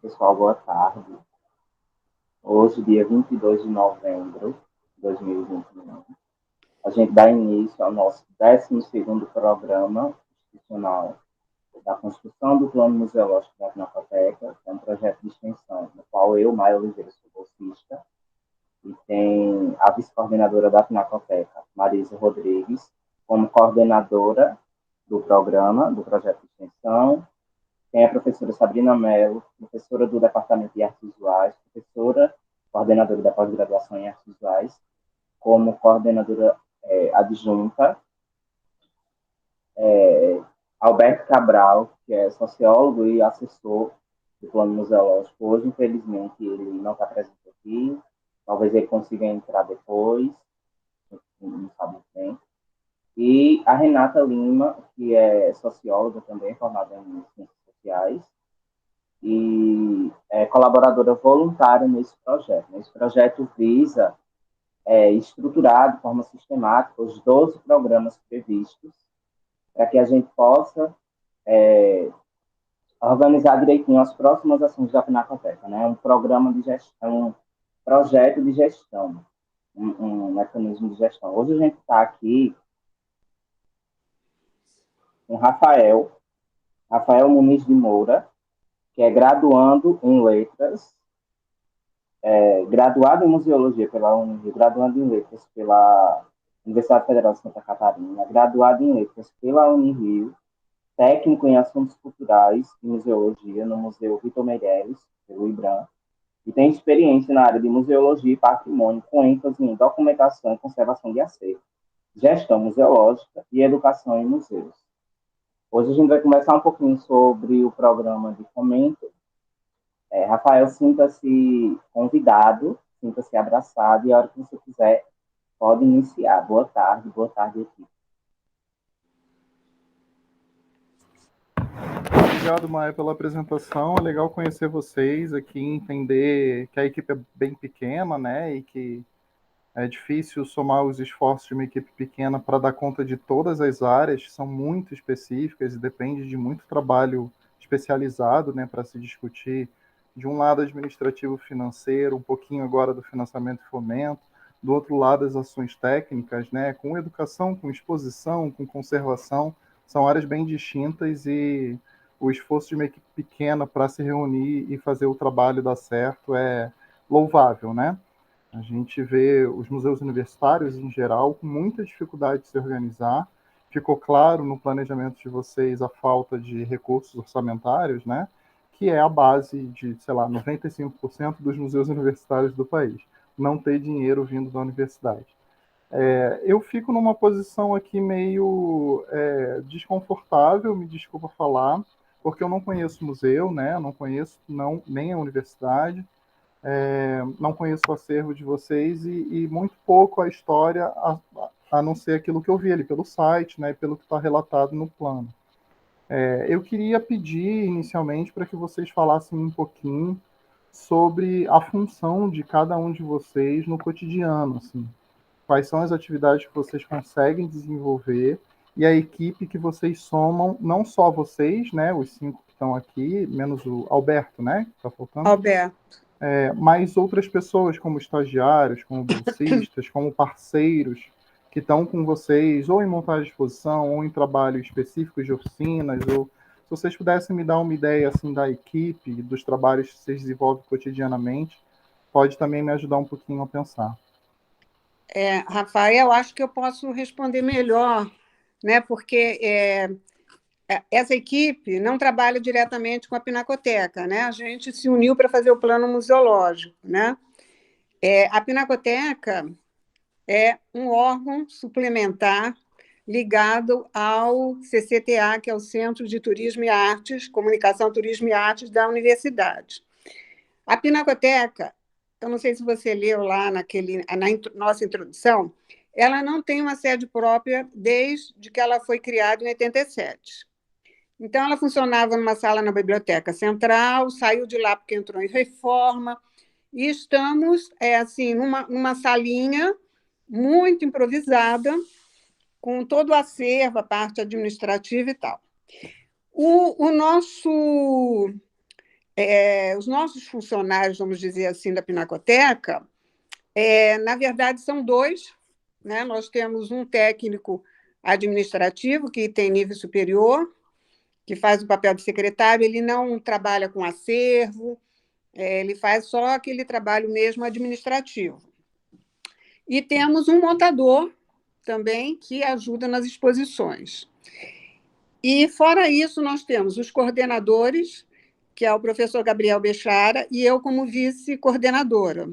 Pessoal, boa tarde. Hoje, dia 22 de novembro de 2021, a gente dá início ao nosso 12º programa institucional da construção do Plano Museológico da Pinacoteca, que é um projeto de extensão, no qual eu, Maia Oliveira, sou bolsista, e tem a vice-coordenadora da Pinacoteca, Marisa Rodrigues, como coordenadora do programa, do projeto de extensão. Tem a professora Sabrina Mello, professora do Departamento de Artes Visuais, professora, coordenadora da pós-graduação em Artes Visuais, como coordenadora adjunta, Alberto Cabral, que é sociólogo e assessor do Plano Museológico. Hoje, infelizmente, ele não está presente aqui, talvez ele consiga entrar depois, não sabe bem. E a Renata Lima, que é socióloga também, formada em Ciências Sociais, e é colaboradora voluntária nesse projeto. Esse projeto visa estruturar de forma sistemática os 12 programas previstos para que a gente possa organizar direitinho as próximas ações da Pinacoteca. Né? Um programa de gestão, um projeto de gestão, um mecanismo de gestão. Hoje a gente está aqui com Rafael Muniz de Moura, que é graduando em Letras, graduado em Museologia pela Unirio, graduado em Letras pela Universidade Federal de Santa Catarina, graduado em Letras pela Unirio, técnico em Assuntos Culturais e Museologia no Museu Vitor Meirelles, pelo IBRAM, e tem experiência na área de Museologia e Patrimônio, com ênfase em documentação e conservação de acervo, gestão museológica e educação em museus. Hoje a gente vai conversar um pouquinho sobre o programa de fomento. Rafael, sinta-se convidado, sinta-se abraçado, e a hora que você quiser, pode iniciar. Boa tarde aqui. Obrigado, Maia, pela apresentação. É legal conhecer vocês aqui, entender que a equipe é bem pequena, né, e que é difícil somar os esforços de uma equipe pequena para dar conta de todas as áreas, que são muito específicas e depende de muito trabalho especializado, né, para se discutir, de um lado administrativo financeiro, um pouquinho agora do financiamento e fomento, do outro lado as ações técnicas, né, com educação, com exposição, com conservação, são áreas bem distintas e o esforço de uma equipe pequena para se reunir e fazer o trabalho dar certo é louvável, né? A gente vê os museus universitários, em geral, com muita dificuldade de se organizar. Ficou claro no planejamento de vocês a falta de recursos orçamentários, né? Que é a base de, sei lá, 95% dos museus universitários do país. Não ter dinheiro vindo da universidade. Eu fico numa posição aqui meio desconfortável, me desculpa falar, porque eu não conheço museu, né? Eu não conheço nem a universidade. Não conheço o acervo de vocês e muito pouco a história, a não ser aquilo que eu vi ali pelo site, né, pelo que está relatado no plano. Eu queria pedir inicialmente para que vocês falassem um pouquinho sobre a função de cada um de vocês no cotidiano, assim. Quais são as atividades que vocês conseguem desenvolver e a equipe que vocês somam, não só vocês, né, os 5 que estão aqui, menos o Alberto, né, que está faltando? Alberto. Mas outras pessoas, como estagiários, como bolsistas, como parceiros, que estão com vocês, ou em montagem de exposição, ou em trabalho específico de oficinas, ou se vocês pudessem me dar uma ideia assim, da equipe, dos trabalhos que vocês desenvolvem cotidianamente, pode também me ajudar um pouquinho a pensar. Rafael, acho que eu posso responder melhor, né? Porque essa equipe não trabalha diretamente com a Pinacoteca, né? A gente se uniu para fazer o plano museológico, né? A Pinacoteca é um órgão suplementar ligado ao CCTA, que é o Centro de Turismo e Artes, Comunicação, Turismo e Artes da Universidade. A Pinacoteca, eu não sei se você leu lá na nossa introdução, ela não tem uma sede própria desde que ela foi criada em 87. Então, ela funcionava numa sala na Biblioteca Central, saiu de lá porque entrou em reforma, e estamos numa salinha muito improvisada, com todo o acervo, a parte administrativa e tal. O nosso os nossos funcionários, vamos dizer assim, da Pinacoteca, na verdade, são dois, né? Nós temos um técnico administrativo, que tem nível superior, que faz o papel de secretário, ele não trabalha com acervo, ele faz só aquele trabalho mesmo administrativo. E temos um montador também, que ajuda nas exposições. E, fora isso, nós temos os coordenadores, que é o professor Gabriel Bechara, e eu como vice-coordenadora.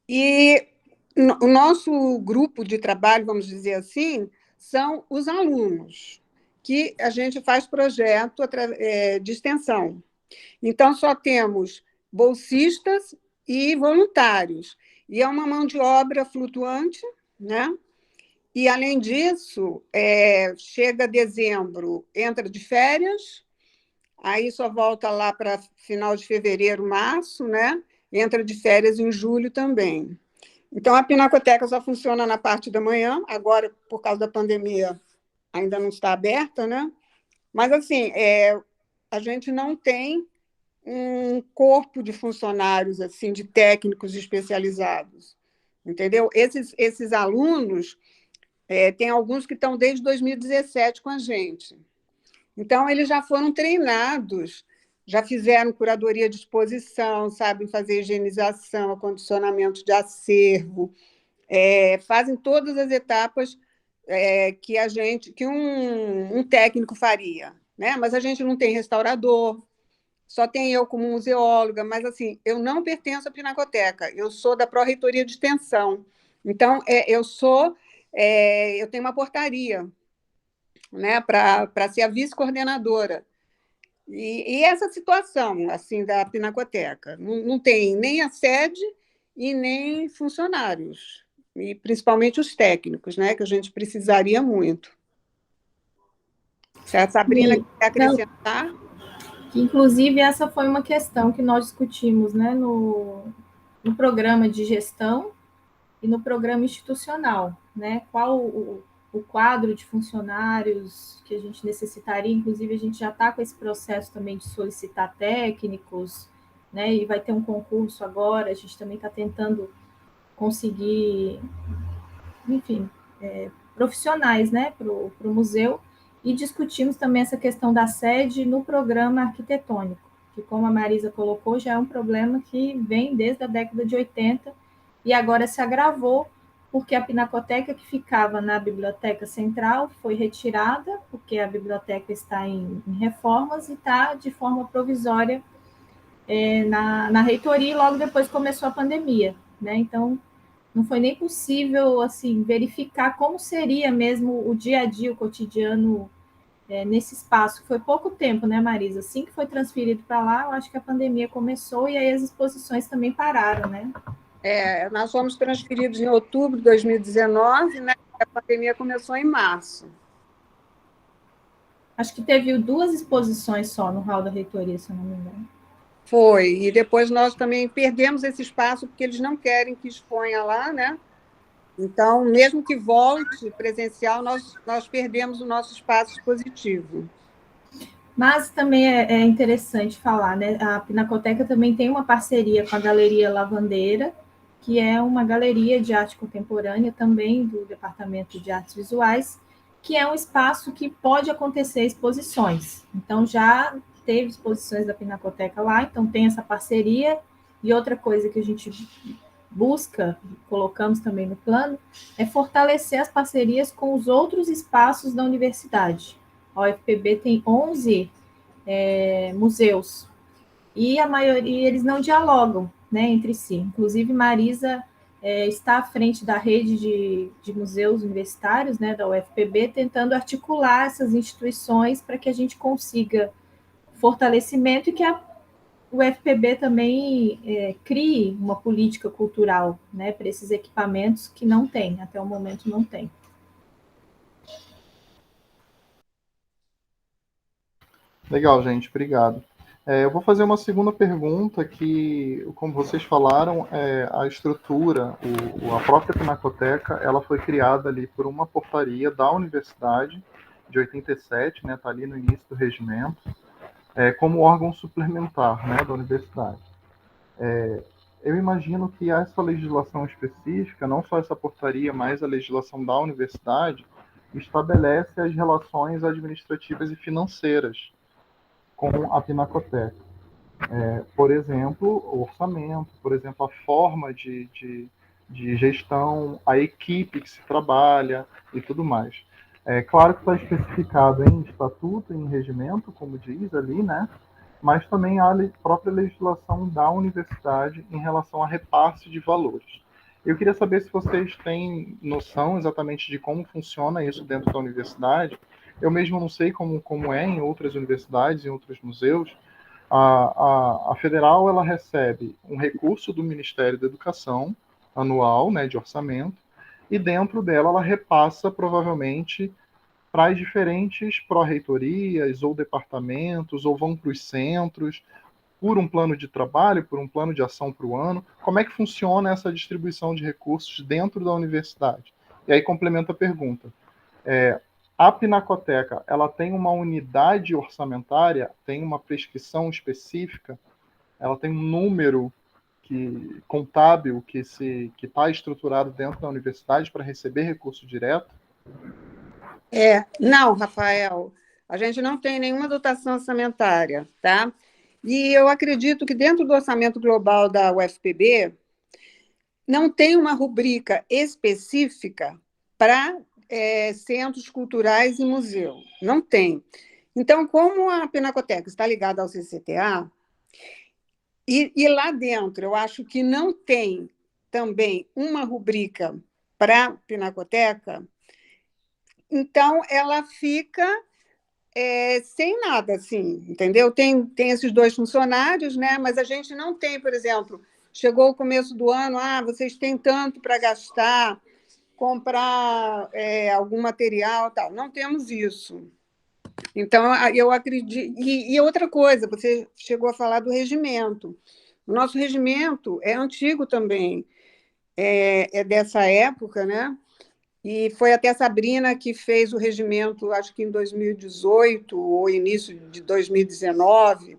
E o nosso grupo de trabalho, vamos dizer assim, são os alunos, que a gente faz projeto de extensão. Então, só temos bolsistas e voluntários. E é uma mão de obra flutuante, né? E, além disso, chega dezembro, entra de férias, aí só volta lá para final de fevereiro, março, né? Entra de férias em julho também. Então, a Pinacoteca só funciona na parte da manhã, agora, por causa da pandemia, ainda não está aberta, né? Mas, assim, a gente não tem um corpo de funcionários, assim, de técnicos especializados, entendeu? Esses alunos, tem alguns que estão desde 2017 com a gente. Então, eles já foram treinados, já fizeram curadoria de exposição, sabem fazer higienização, acondicionamento de acervo, fazem todas as etapas que um técnico faria, né? Mas a gente não tem restaurador, só tem eu como museóloga, mas assim, eu não pertenço à Pinacoteca, eu sou da Pró-Reitoria de Extensão. Então, eu tenho uma portaria, né, para ser a vice-coordenadora. E essa situação assim da Pinacoteca, não tem nem a sede e nem funcionários, e principalmente os técnicos, né, que a gente precisaria muito. Se a Sabrina quer acrescentar. Que, inclusive, essa foi uma questão que nós discutimos, né, no programa de gestão e no programa institucional, né? Qual o quadro de funcionários que a gente necessitaria, inclusive a gente já está com esse processo também de solicitar técnicos, né? E vai ter um concurso agora, a gente também está tentando conseguir, enfim, profissionais, né, para o museu, e discutimos também essa questão da sede no programa arquitetônico, que, como a Marisa colocou, já é um problema que vem desde a década de 80 e agora se agravou porque a Pinacoteca, que ficava na Biblioteca Central, foi retirada, porque a biblioteca está em reformas e está de forma provisória na reitoria, e logo depois começou a pandemia, né? Então, não foi nem possível assim verificar como seria mesmo o dia a dia, o cotidiano nesse espaço. Foi pouco tempo, né, Marisa? Assim que foi transferido para lá, eu acho que a pandemia começou e aí as exposições também pararam, né? Nós fomos transferidos em outubro de 2019, né? A pandemia começou em março. Acho que teve 2 exposições só no hall da reitoria, se eu não me engano. Foi, e depois nós também perdemos esse espaço, porque eles não querem que exponha lá, né? Então, mesmo que volte presencial, nós perdemos o nosso espaço expositivo. Mas também é interessante falar, né? A Pinacoteca também tem uma parceria com a Galeria Lavandeira, que é uma galeria de arte contemporânea, também do Departamento de Artes Visuais, que é um espaço que pode acontecer exposições. Então, já teve exposições da Pinacoteca lá, então tem essa parceria. E outra coisa que a gente busca, colocamos também no plano, é fortalecer as parcerias com os outros espaços da universidade. A UFPB tem 11 museus, e a maioria, eles não dialogam, né, entre si. Inclusive, Marisa está à frente da rede de museus universitários, né, da UFPB, tentando articular essas instituições para que a gente consiga fortalecimento e que a UFPB também crie uma política cultural, né, para esses equipamentos que não tem, até o momento não tem. Legal, gente, obrigado. Eu vou fazer uma segunda pergunta que, como vocês falaram, a estrutura, a própria Pinacoteca, ela foi criada ali por uma portaria da universidade de 87, né, está ali no início do regimento. como órgão suplementar, né, da universidade. Eu imagino que essa legislação específica, não só essa portaria, mas a legislação da universidade, estabelece as relações administrativas e financeiras com a Pinacoteca. Por exemplo, o orçamento, por exemplo, a forma de gestão, a equipe que se trabalha e tudo mais. Claro que está especificado em estatuto, em regimento, como diz ali, né? Mas também há a própria legislação da universidade em relação a repasse de valores. Eu queria saber se vocês têm noção exatamente de como funciona isso dentro da universidade. Eu mesmo não sei como é em outras universidades, em outros museus. A federal, ela recebe um recurso do Ministério da Educação anual, né, de orçamento, e dentro dela ela repassa provavelmente para as diferentes pró-reitorias ou departamentos, ou vão para os centros, por um plano de trabalho, por um plano de ação para o ano. Como é que funciona essa distribuição de recursos dentro da universidade? E aí complementa a pergunta. A Pinacoteca, ela tem uma unidade orçamentária, tem uma prescrição específica, ela tem um número contábil que está estruturado dentro da universidade para receber recurso direto? Não, Rafael, a gente não tem nenhuma dotação orçamentária, tá? E eu acredito que dentro do orçamento global da UFPB não tem uma rubrica específica para centros culturais e museu. Não tem. Então, como a Pinacoteca está ligada ao CCTA, e lá dentro eu acho que não tem também uma rubrica para a Pinacoteca, então ela fica sem nada, assim, entendeu? Tem esses 2 funcionários, né? Mas a gente não tem, por exemplo, chegou o começo do ano, vocês têm tanto para gastar, comprar algum material, tal. Não temos isso. Então, eu acredito. E outra coisa, você chegou a falar do regimento. O nosso regimento é antigo também, é dessa época, né? E foi até a Sabrina que fez o regimento, acho que em 2018 ou início de 2019,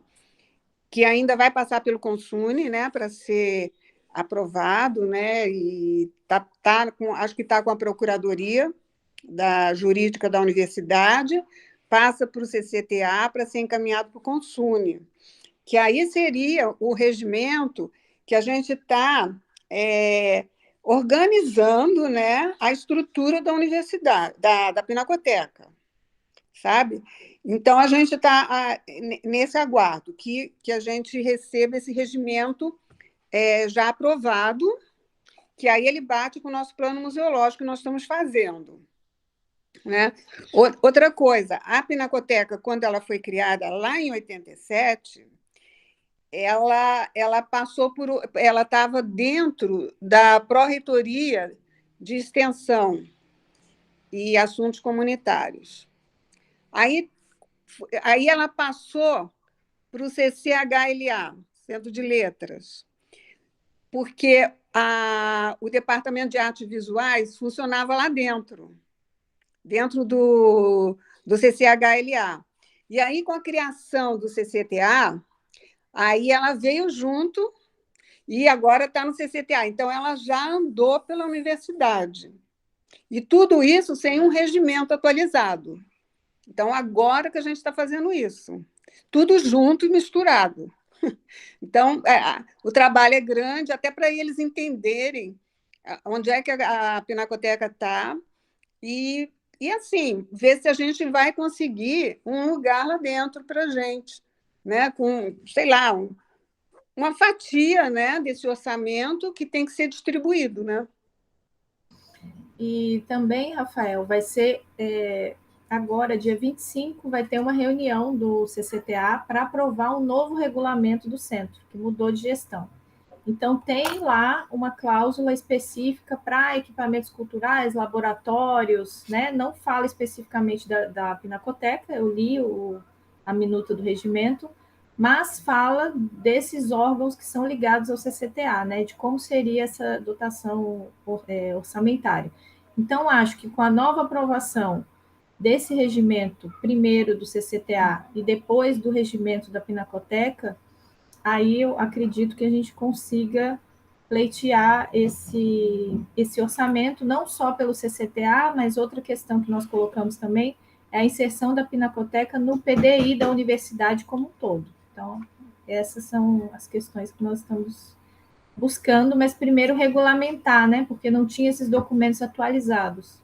que ainda vai passar pelo Consune, né, para ser aprovado, né, e acho que está com a Procuradoria da Jurídica da Universidade, passa para o CCTA para ser encaminhado para o Consune, que aí seria o regimento que a gente está organizando, né, a estrutura da universidade, da Pinacoteca, sabe? Então, a gente está nesse aguardo, que a gente receba esse regimento já aprovado, que aí ele bate com o nosso plano museológico que nós estamos fazendo. Né? Outra coisa, a Pinacoteca, quando ela foi criada lá em 87, ela passou ela estava dentro da Pró-Reitoria de Extensão e Assuntos Comunitários. Aí ela passou para o CCHLA, Centro de Letras, porque o Departamento de Artes Visuais funcionava lá dentro do CCHLA. E aí, com a criação do CCTA, aí ela veio junto e agora está no CCTA. Então, ela já andou pela universidade. E tudo isso sem um regimento atualizado. Então, agora que a gente está fazendo isso. Tudo junto e misturado. Então, o trabalho é grande, até para eles entenderem onde é que a Pinacoteca está e assim, ver se a gente vai conseguir um lugar lá dentro para a gente, né? Com, sei lá, uma fatia, né, desse orçamento que tem que ser distribuído, né? E também, Rafael, vai ser agora, dia 25, vai ter uma reunião do CCTA para aprovar um novo regulamento do centro, que mudou de gestão. Então, tem lá uma cláusula específica para equipamentos culturais, laboratórios, né? Não fala especificamente da Pinacoteca, eu li a minuta do regimento, mas fala desses órgãos que são ligados ao CCTA, né? De como seria essa dotação orçamentária. Então, acho que com a nova aprovação desse regimento, primeiro do CCTA e depois do regimento da Pinacoteca, aí eu acredito que a gente consiga pleitear esse orçamento, não só pelo CCTA, mas outra questão que nós colocamos também é a inserção da Pinacoteca no PDI da universidade como um todo. Então, essas são as questões que nós estamos buscando, mas primeiro regulamentar, né? Porque não tinha esses documentos atualizados.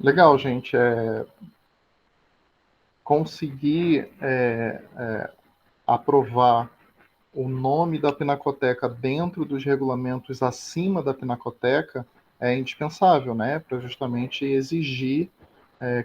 Legal, gente. Conseguir aprovar o nome da Pinacoteca dentro dos regulamentos acima da Pinacoteca é indispensável, né? Para justamente exigir,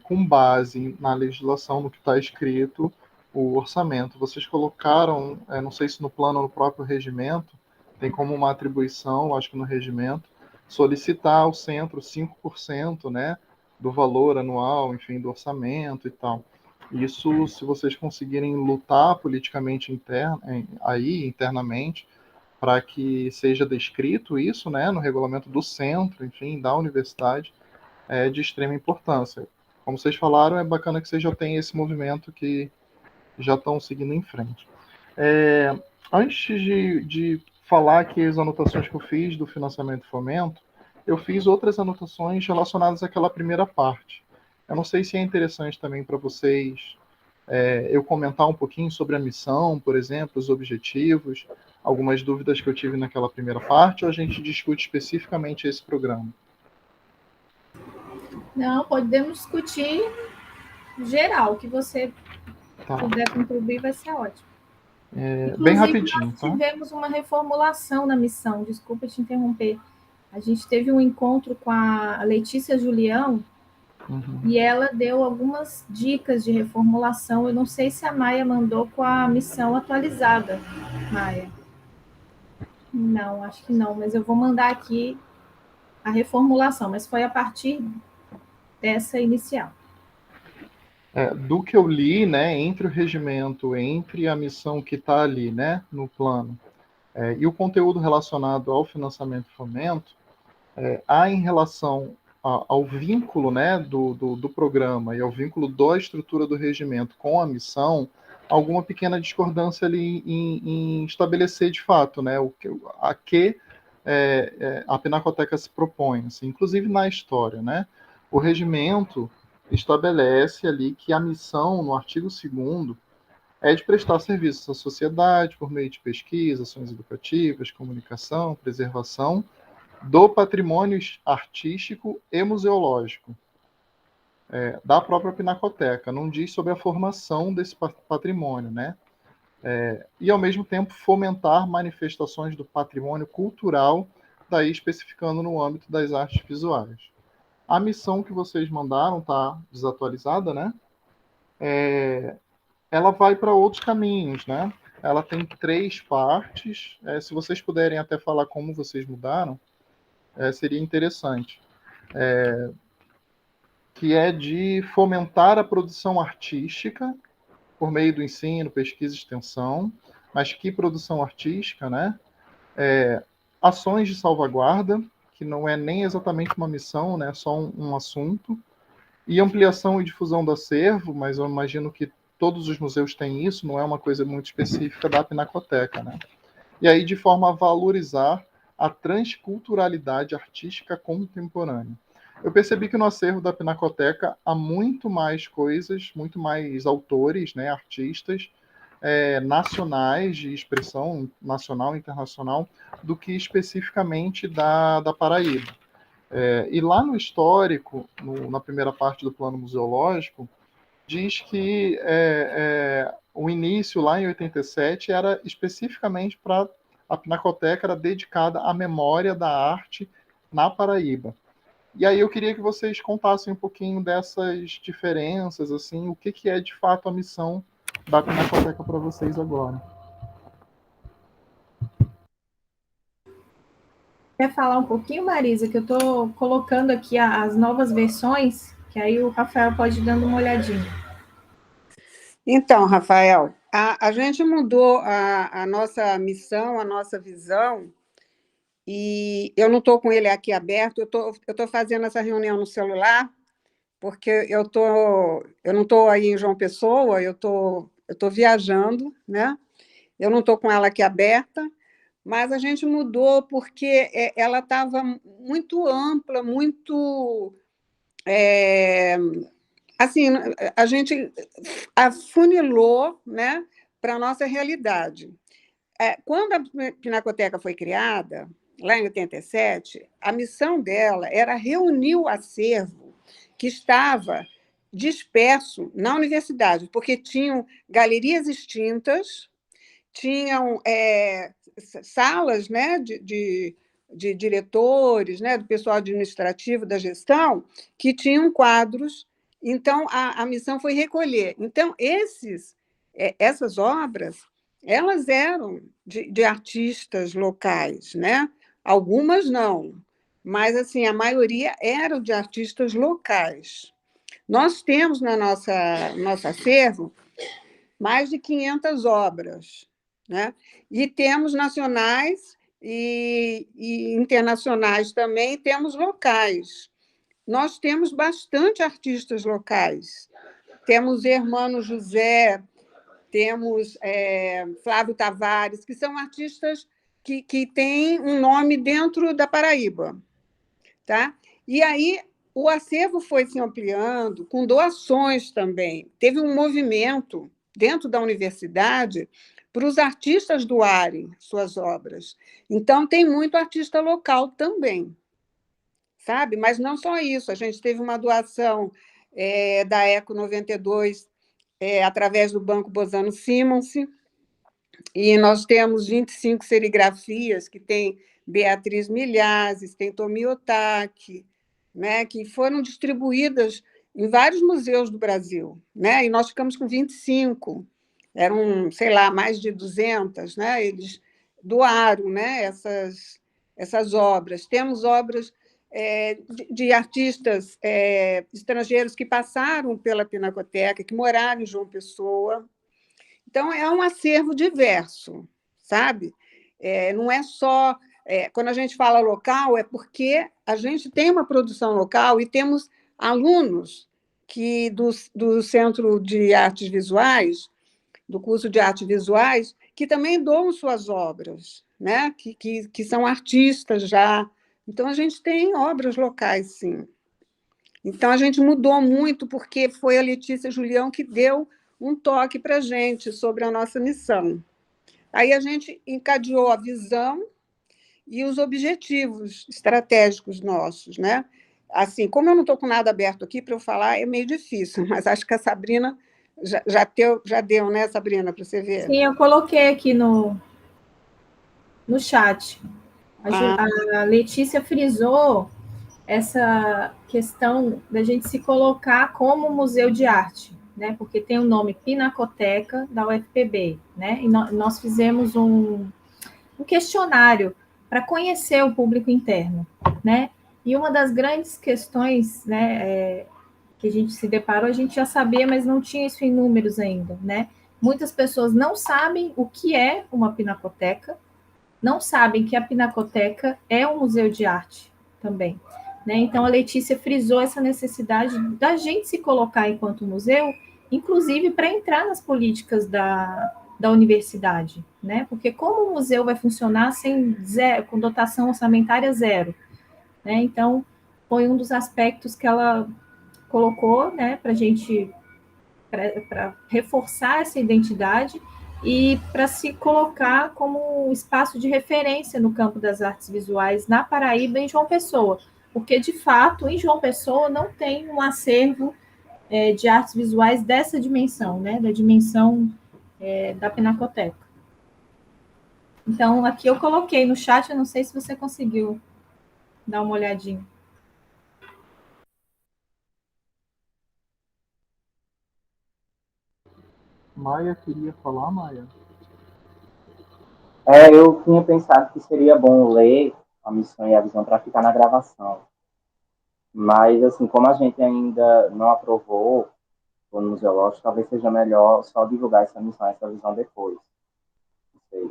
com base na legislação, no que está escrito, o orçamento. Vocês colocaram, não sei se no plano ou no próprio regimento, tem como uma atribuição, acho que no regimento, solicitar ao centro 5%, né, do valor anual, enfim, do orçamento e tal. Isso, se vocês conseguirem lutar politicamente internamente, para que seja descrito isso, né, no regulamento do centro, enfim, da universidade, é de extrema importância. Como vocês falaram, é bacana que vocês já tenham esse movimento que já estão seguindo em frente. Antes de falar aqui as anotações que eu fiz do financiamento e fomento, eu fiz outras anotações relacionadas àquela primeira parte. Eu não sei se é interessante também para vocês eu comentar um pouquinho sobre a missão, por exemplo, os objetivos, algumas dúvidas que eu tive naquela primeira parte, ou a gente discute especificamente esse programa? Não, podemos discutir geral, o que você puder contribuir vai ser ótimo. Bem rapidinho, nós tivemos uma reformulação na missão, desculpa te interromper. A gente teve um encontro com a Letícia Julião, e ela deu algumas dicas de reformulação. Eu não sei se a Maia mandou com a missão atualizada, Maia. Não, acho que não, mas eu vou mandar aqui a reformulação, mas foi a partir dessa inicial. Do que eu li, né, entre o regimento, entre a missão que está ali, né, no plano, e o conteúdo relacionado ao financiamento e fomento, há em relação ao vínculo, né, do programa e ao vínculo da estrutura do regimento com a missão, alguma pequena discordância ali em estabelecer de fato, né, a que a Pinacoteca se propõe, assim, inclusive na história, né. O regimento estabelece ali que a missão, no artigo 2º, é de prestar serviços à sociedade por meio de pesquisa, ações educativas, comunicação, preservação do patrimônio artístico e museológico da própria Pinacoteca. Não diz sobre a formação desse patrimônio, né? E, ao mesmo tempo, fomentar manifestações do patrimônio cultural, daí especificando no âmbito das artes visuais. A missão que vocês mandaram está desatualizada, né? Ela vai para outros caminhos, né? Ela tem 3 partes. Se vocês puderem até falar como vocês mudaram, seria interessante. Que é de fomentar a produção artística por meio do ensino, pesquisa e extensão. Mas que produção artística, né? Ações de salvaguarda, que não é nem exatamente uma missão, né? Só um assunto. E ampliação e difusão do acervo, mas eu imagino que todos os museus têm isso, não é uma coisa muito específica da Pinacoteca, né? E aí, de forma a valorizar a transculturalidade artística contemporânea. Eu percebi que no acervo da Pinacoteca há muito mais coisas, muito mais autores, né, artistas nacionais, de expressão nacional e internacional, do que especificamente da Paraíba. E lá no histórico, na primeira parte do plano museológico, diz que o início, lá em 87, era especificamente para a Pinacoteca, era dedicada à memória da arte na Paraíba. E aí eu queria que vocês contassem um pouquinho dessas diferenças, assim, o que é de fato a missão da Pinacoteca para vocês agora. Quer falar um pouquinho, Marisa, que eu estou colocando aqui as novas versões, que aí o Rafael pode ir dando uma olhadinha. Então, Rafael, a gente mudou a nossa missão, a nossa visão, e eu não estou com ele aqui aberto, eu tô fazendo essa reunião no celular, porque eu não estou aí em João Pessoa, eu tô viajando, né? Eu não estou com ela aqui aberta, mas a gente mudou porque ela estava muito ampla, muito. Assim, a gente afunilou, né, para a nossa realidade. Quando a Pinacoteca foi criada, lá em 87, a missão dela era reunir o acervo que estava disperso na universidade, porque tinham galerias extintas, tinham salas, né, de diretores, né, do pessoal administrativo da gestão, que tinham quadros. Então, a missão foi recolher. Então, essas obras, elas eram de artistas locais, né? Algumas não, mas assim a maioria eram de artistas locais. Nós temos na nosso acervo mais de 500 obras, né? E temos nacionais e internacionais também, temos locais. Nós temos bastante artistas locais. Temos Hermano José, temos Flávio Tavares, que são artistas que têm um nome dentro da Paraíba. Tá? E aí o acervo foi se ampliando com doações também. Teve um movimento dentro da universidade para os artistas doarem suas obras. Então, tem muito artista local também, sabe? Mas não só isso. A gente teve uma doação da Eco 92 através do Banco Bozano Simons, e nós temos 25 serigrafias que tem Beatriz Milhazes, tem Tomi Otaki, né, que foram distribuídas em vários museus do Brasil, né, e nós ficamos com 25. Eram, sei lá, mais de 200, né, eles doaram, né, essas obras. Temos obras de artistas estrangeiros que passaram pela Pinacoteca, que moraram em João Pessoa. Então, é um acervo diverso, sabe? Não é só. Quando a gente fala local, é porque a gente tem uma produção local e temos alunos que do Centro de Artes Visuais, do curso de Artes Visuais, que também doam suas obras, né? Que são artistas já. Então, a gente tem obras locais, sim. Então, a gente mudou muito, porque foi a Letícia Julião que deu um toque para a gente sobre a nossa missão. Aí a gente encadeou a visão e os objetivos estratégicos nossos, né? Assim, como eu não estou com nada aberto aqui para eu falar, é meio difícil, mas acho que a Sabrina já deu, né, Sabrina, para você ver? Sim, eu coloquei aqui no chat. A Letícia frisou essa questão da gente se colocar como museu de arte, né? Porque tem o nome Pinacoteca da UFPB, né? E nós fizemos um questionário para conhecer o público interno, né? E uma das grandes questões, né, que a gente se deparou, a gente já sabia, mas não tinha isso em números ainda, né? Muitas pessoas não sabem o que é uma pinacoteca, não sabem que a pinacoteca é um museu de arte também, né? Então, a Letícia frisou essa necessidade da gente se colocar enquanto museu, inclusive para entrar nas políticas da universidade, né? Porque como o museu vai funcionar sem zero, com dotação orçamentária zero, né? Então, foi um dos aspectos que ela colocou, né, para a gente, para reforçar essa identidade e para se colocar como um espaço de referência no campo das artes visuais na Paraíba e em João Pessoa, porque, de fato, em João Pessoa não tem um acervo de artes visuais dessa dimensão, né, da dimensão da Pinacoteca. Então, aqui eu coloquei no chat, eu não sei se você conseguiu dar uma olhadinha. Maia queria falar, Maia? Eu tinha pensado que seria bom ler a missão e a visão para ficar na gravação. Mas, assim, como a gente ainda não aprovou o museológico, talvez seja melhor só divulgar essa missão, essa visão depois. Não sei.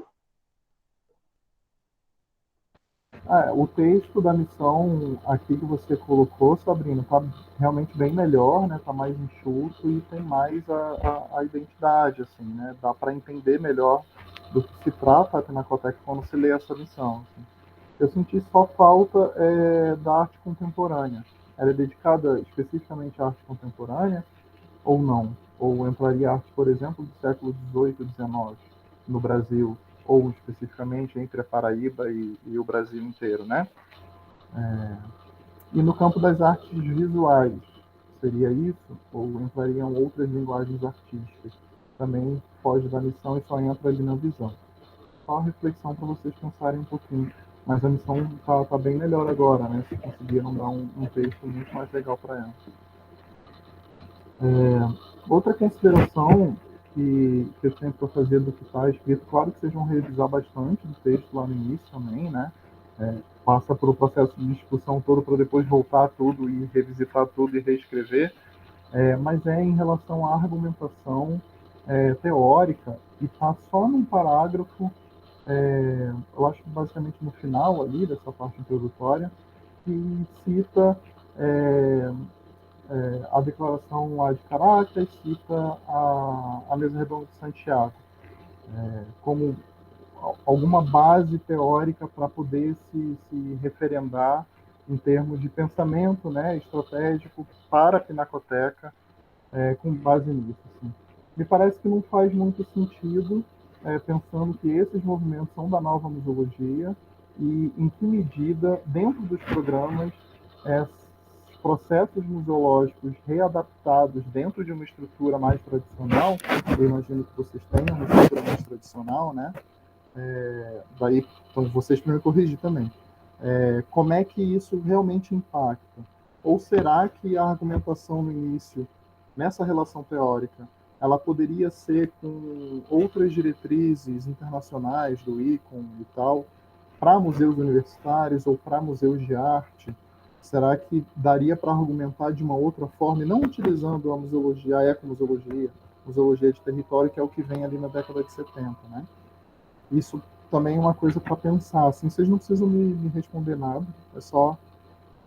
O texto da missão aqui que você colocou, Sabrina, está realmente bem melhor, né? Está mais enxuto e tem mais a identidade, assim, né? Dá para entender melhor do que se trata a Pinacoteca quando se lê essa missão. Assim. Eu senti só falta da arte contemporânea. Ela é dedicada especificamente à arte contemporânea ou não? Ou entraria arte, por exemplo, do século XVIII e XIX no Brasil, ou especificamente entre a Paraíba e o Brasil inteiro, né? E no campo das artes visuais, seria isso? Ou entrariam outras linguagens artísticas? Também foge da missão e só entra ali na visão. Só uma reflexão para vocês pensarem um pouquinho. Mas a missão tá bem melhor agora, né? Se conseguiram dar um texto muito mais legal para ela. Outra consideração que eu tenho para fazer do que está escrito, claro que vocês vão revisar bastante do texto lá no início também, né? Passa por o processo de discussão todo para depois voltar tudo e revisitar tudo e reescrever, mas em relação à argumentação teórica, e está só num parágrafo, eu acho que basicamente no final ali dessa parte introdutória, que cita a declaração lá de Caracas, cita a mesa redonda de Santiago, como alguma base teórica para poder se referendar em termos de pensamento, né, estratégico para a Pinacoteca, com base nisso. Assim. Me parece que não faz muito sentido, pensando que esses movimentos são da nova museologia e em que medida, dentro dos programas, processos museológicos readaptados dentro de uma estrutura mais tradicional, eu imagino que vocês tenham uma estrutura mais tradicional, né? Daí, então, vocês para me corrigir também. Como é que isso realmente impacta? Ou será que a argumentação no início, nessa relação teórica, ela poderia ser com outras diretrizes internacionais do ICOM e tal, para museus universitários ou para museus de arte? Será que daria para argumentar de uma outra forma, e não utilizando a museologia, a ecomuseologia, museologia de território, que é o que vem ali na década de 70, né? Isso também é uma coisa para pensar. Assim, vocês não precisam me responder nada, é só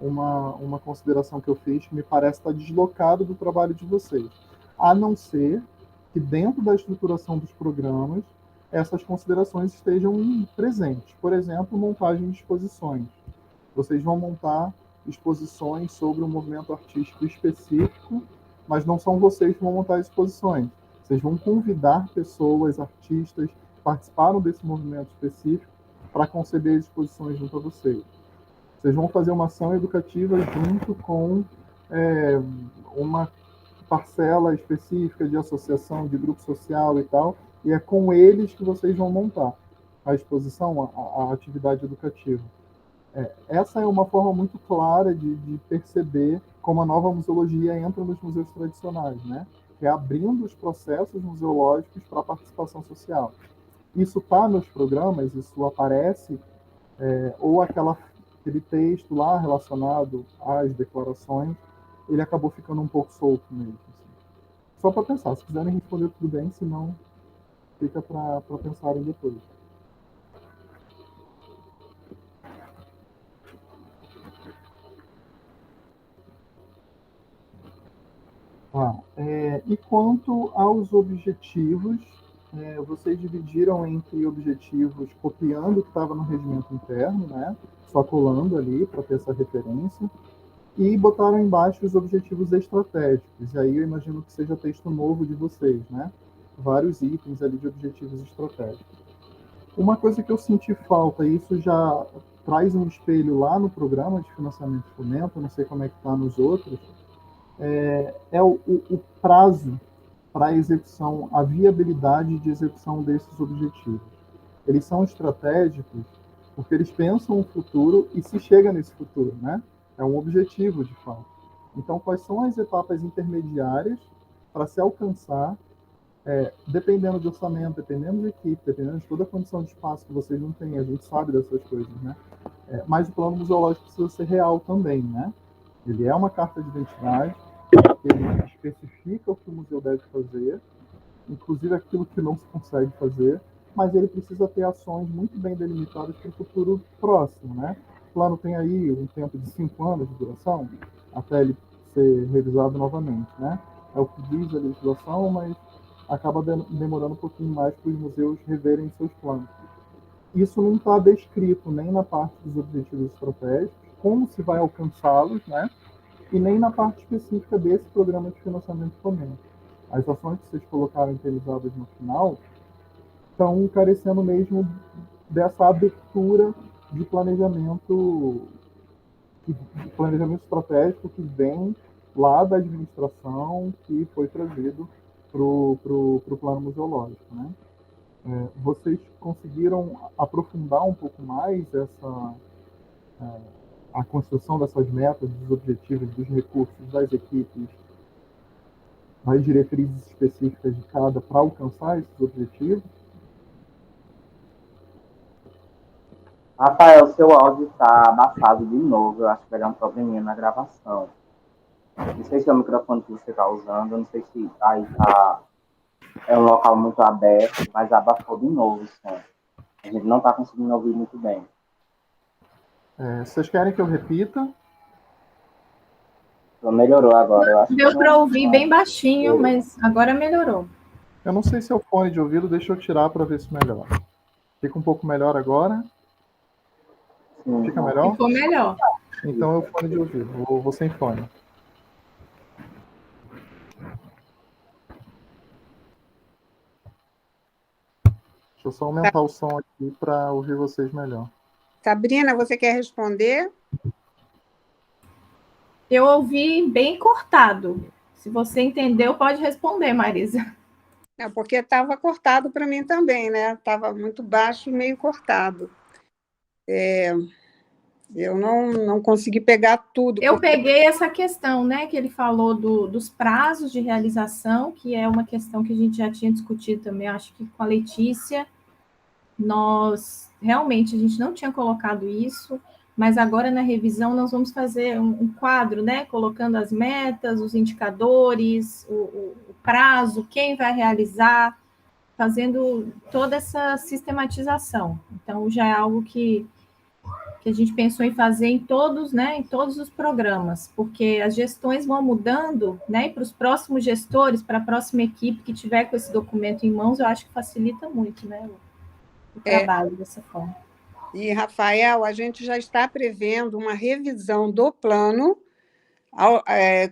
uma consideração que eu fiz que me parece estar deslocado do trabalho de vocês. A não ser que dentro da estruturação dos programas essas considerações estejam presentes. Por exemplo, montagem de exposições. Vocês vão montar exposições sobre um movimento artístico específico, mas não são vocês que vão montar exposições. Vocês vão convidar pessoas, artistas, que participaram desse movimento específico para conceber as exposições junto a vocês. Vocês vão fazer uma ação educativa junto com uma parcela específica de associação, de grupo social e tal, e é com eles que vocês vão montar a exposição, a atividade educativa. Essa é uma forma muito clara de perceber como a nova museologia entra nos museus tradicionais, né? Que é abrindo os processos museológicos para a participação social. Isso está nos programas, isso aparece, ou aquele texto lá relacionado às declarações, ele acabou ficando um pouco solto mesmo. Assim. Só para pensar, se quiserem responder tudo bem, senão fica para pensarem depois. E quanto aos objetivos, vocês dividiram entre objetivos copiando o que estava no regimento interno, né? Só colando ali para ter essa referência, e botaram embaixo os objetivos estratégicos. E aí eu imagino que seja texto novo de vocês, né? Vários itens ali de objetivos estratégicos. Uma coisa que eu senti falta, e isso já traz um espelho lá no programa de financiamento de fomento, não sei como é que está nos outros, é o prazo para a execução, a viabilidade de execução desses objetivos. Eles são estratégicos porque eles pensam o futuro e se chega nesse futuro, né? É um objetivo, de fato. Então, quais são as etapas intermediárias para se alcançar, dependendo de orçamento, dependendo de equipe, dependendo de toda a condição de espaço que vocês não têm, a gente sabe dessas coisas, né? Mas o plano museológico precisa ser real também, né? Ele é uma carta de identidade, ele especifica o que o museu deve fazer, inclusive aquilo que não se consegue fazer, mas ele precisa ter ações muito bem delimitadas para o futuro próximo, né? O plano tem aí um tempo de 5 anos de duração, até ele ser revisado novamente, né? É o que diz a legislação, mas acaba demorando um pouquinho mais para os museus reverem seus planos. Isso não está descrito nem na parte dos objetivos estratégicos, como se vai alcançá-los, né? E nem na parte específica desse programa de financiamento de fomento. As ações que vocês colocaram interiorizadas no final estão carecendo mesmo dessa abertura de planejamento estratégico que vem lá da administração, que foi trazido para o plano museológico, né? Vocês conseguiram aprofundar um pouco mais a construção dessas metas, dos objetivos, dos recursos das equipes, as diretrizes específicas de cada para alcançar esses objetivos? Rafael, seu áudio está abafado de novo. Eu acho que vai dar um probleminha na gravação. Não sei se é o microfone que você está usando, não sei se aí é um local muito aberto, mas abafou de novo o som. A gente não está conseguindo ouvir muito bem. Vocês querem que eu repita? Então, melhorou agora, eu acho. Deu para ouvir bem baixinho, mas agora melhorou. Eu não sei se é o fone de ouvido, deixa eu tirar para ver se melhora. Fica um pouco melhor agora? Sim, Fica melhor? Ficou melhor. Então é o fone de ouvido, vou sem fone. Deixa eu só aumentar o som aqui para ouvir vocês melhor. Sabrina, você quer responder? Eu ouvi bem cortado. Se você entendeu, pode responder, Marisa. É, porque estava cortado para mim também, né? Estava muito baixo e meio cortado. Eu não consegui pegar tudo. Eu peguei essa questão, né, que ele falou dos prazos de realização, que é uma questão que a gente já tinha discutido também, acho que com a Letícia. Nós, realmente, a gente não tinha colocado isso, mas agora na revisão nós vamos fazer um quadro, né, colocando as metas, os indicadores, o prazo, quem vai realizar, fazendo toda essa sistematização. Então, já é algo que a gente pensou em fazer em todos, né, em todos os programas, porque as gestões vão mudando, né, e para os próximos gestores, para a próxima equipe que tiver com esse documento em mãos, eu acho que facilita muito, né, o trabalho dessa forma. E, Rafael, a gente já está prevendo uma revisão do plano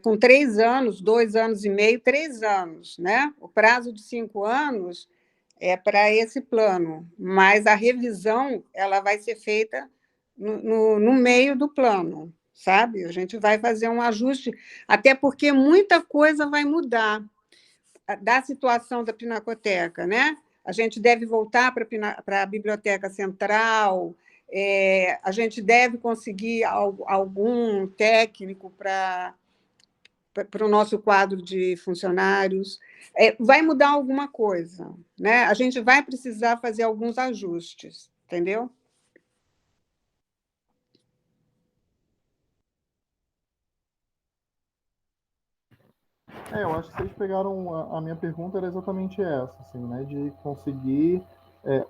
com 3 anos, 2 anos e meio, 3 anos, né? O prazo de 5 anos é para esse plano, mas a revisão ela vai ser feita no meio do plano, sabe? A gente vai fazer um ajuste, até porque muita coisa vai mudar da situação da Pinacoteca, né? A gente deve voltar para a Biblioteca Central, a gente deve conseguir algum técnico para o nosso quadro de funcionários. Vai mudar alguma coisa, né? A gente vai precisar fazer alguns ajustes, entendeu? Eu acho que vocês pegaram a minha pergunta era exatamente essa, assim, né, de conseguir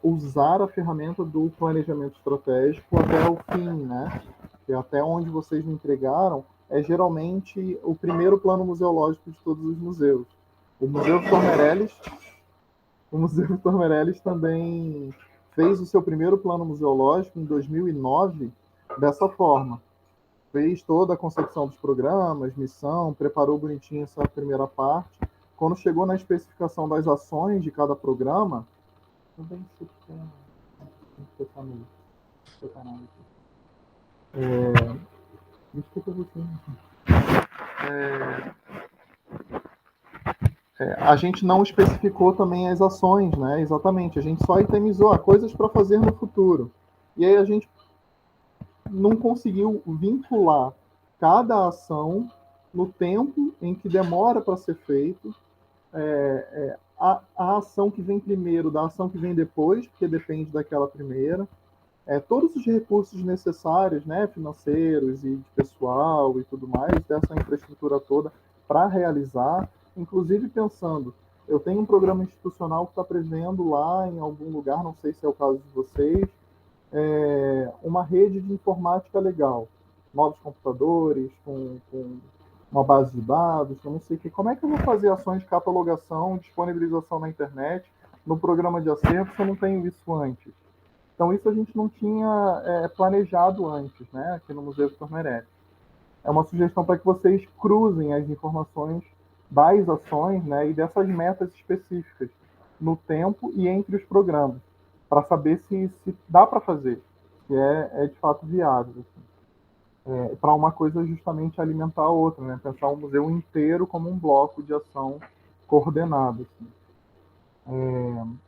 usar a ferramenta do planejamento estratégico até o fim, né, que até onde vocês me entregaram é geralmente o primeiro plano museológico de todos os museus. O Museu Vitor Meirelles também fez o seu primeiro plano museológico em 2009 dessa forma. Fez toda a concepção dos programas, missão, preparou bonitinho essa primeira parte. Quando chegou na especificação das ações de cada programa, também desculpa você. A gente não especificou também as ações, né? Exatamente. A gente só itemizou coisas para fazer no futuro. E aí a gente não conseguiu vincular cada ação no tempo em que demora para ser feito, a ação que vem primeiro da ação que vem depois, porque depende daquela primeira, todos os recursos necessários, né, financeiros e de pessoal e tudo mais, dessa infraestrutura toda para realizar, inclusive pensando eu tenho um programa institucional que está prevendo lá em algum lugar, não sei se é o caso de vocês, uma rede de informática legal, novos computadores, com uma base de dados, eu não sei o que. Como é que eu vou fazer ações de catalogação, disponibilização na internet, no programa de acervo, se eu não tenho isso antes? Então, isso a gente não tinha planejado antes, né, aqui no Museu Victor Meirelles. É uma sugestão para que vocês cruzem as informações das ações, né, e dessas metas específicas no tempo e entre os programas, para saber se dá para fazer, se é de fato viável. Assim. Para uma coisa justamente alimentar a outra, né? Pensar o museu inteiro como um bloco de ação coordenado. Assim.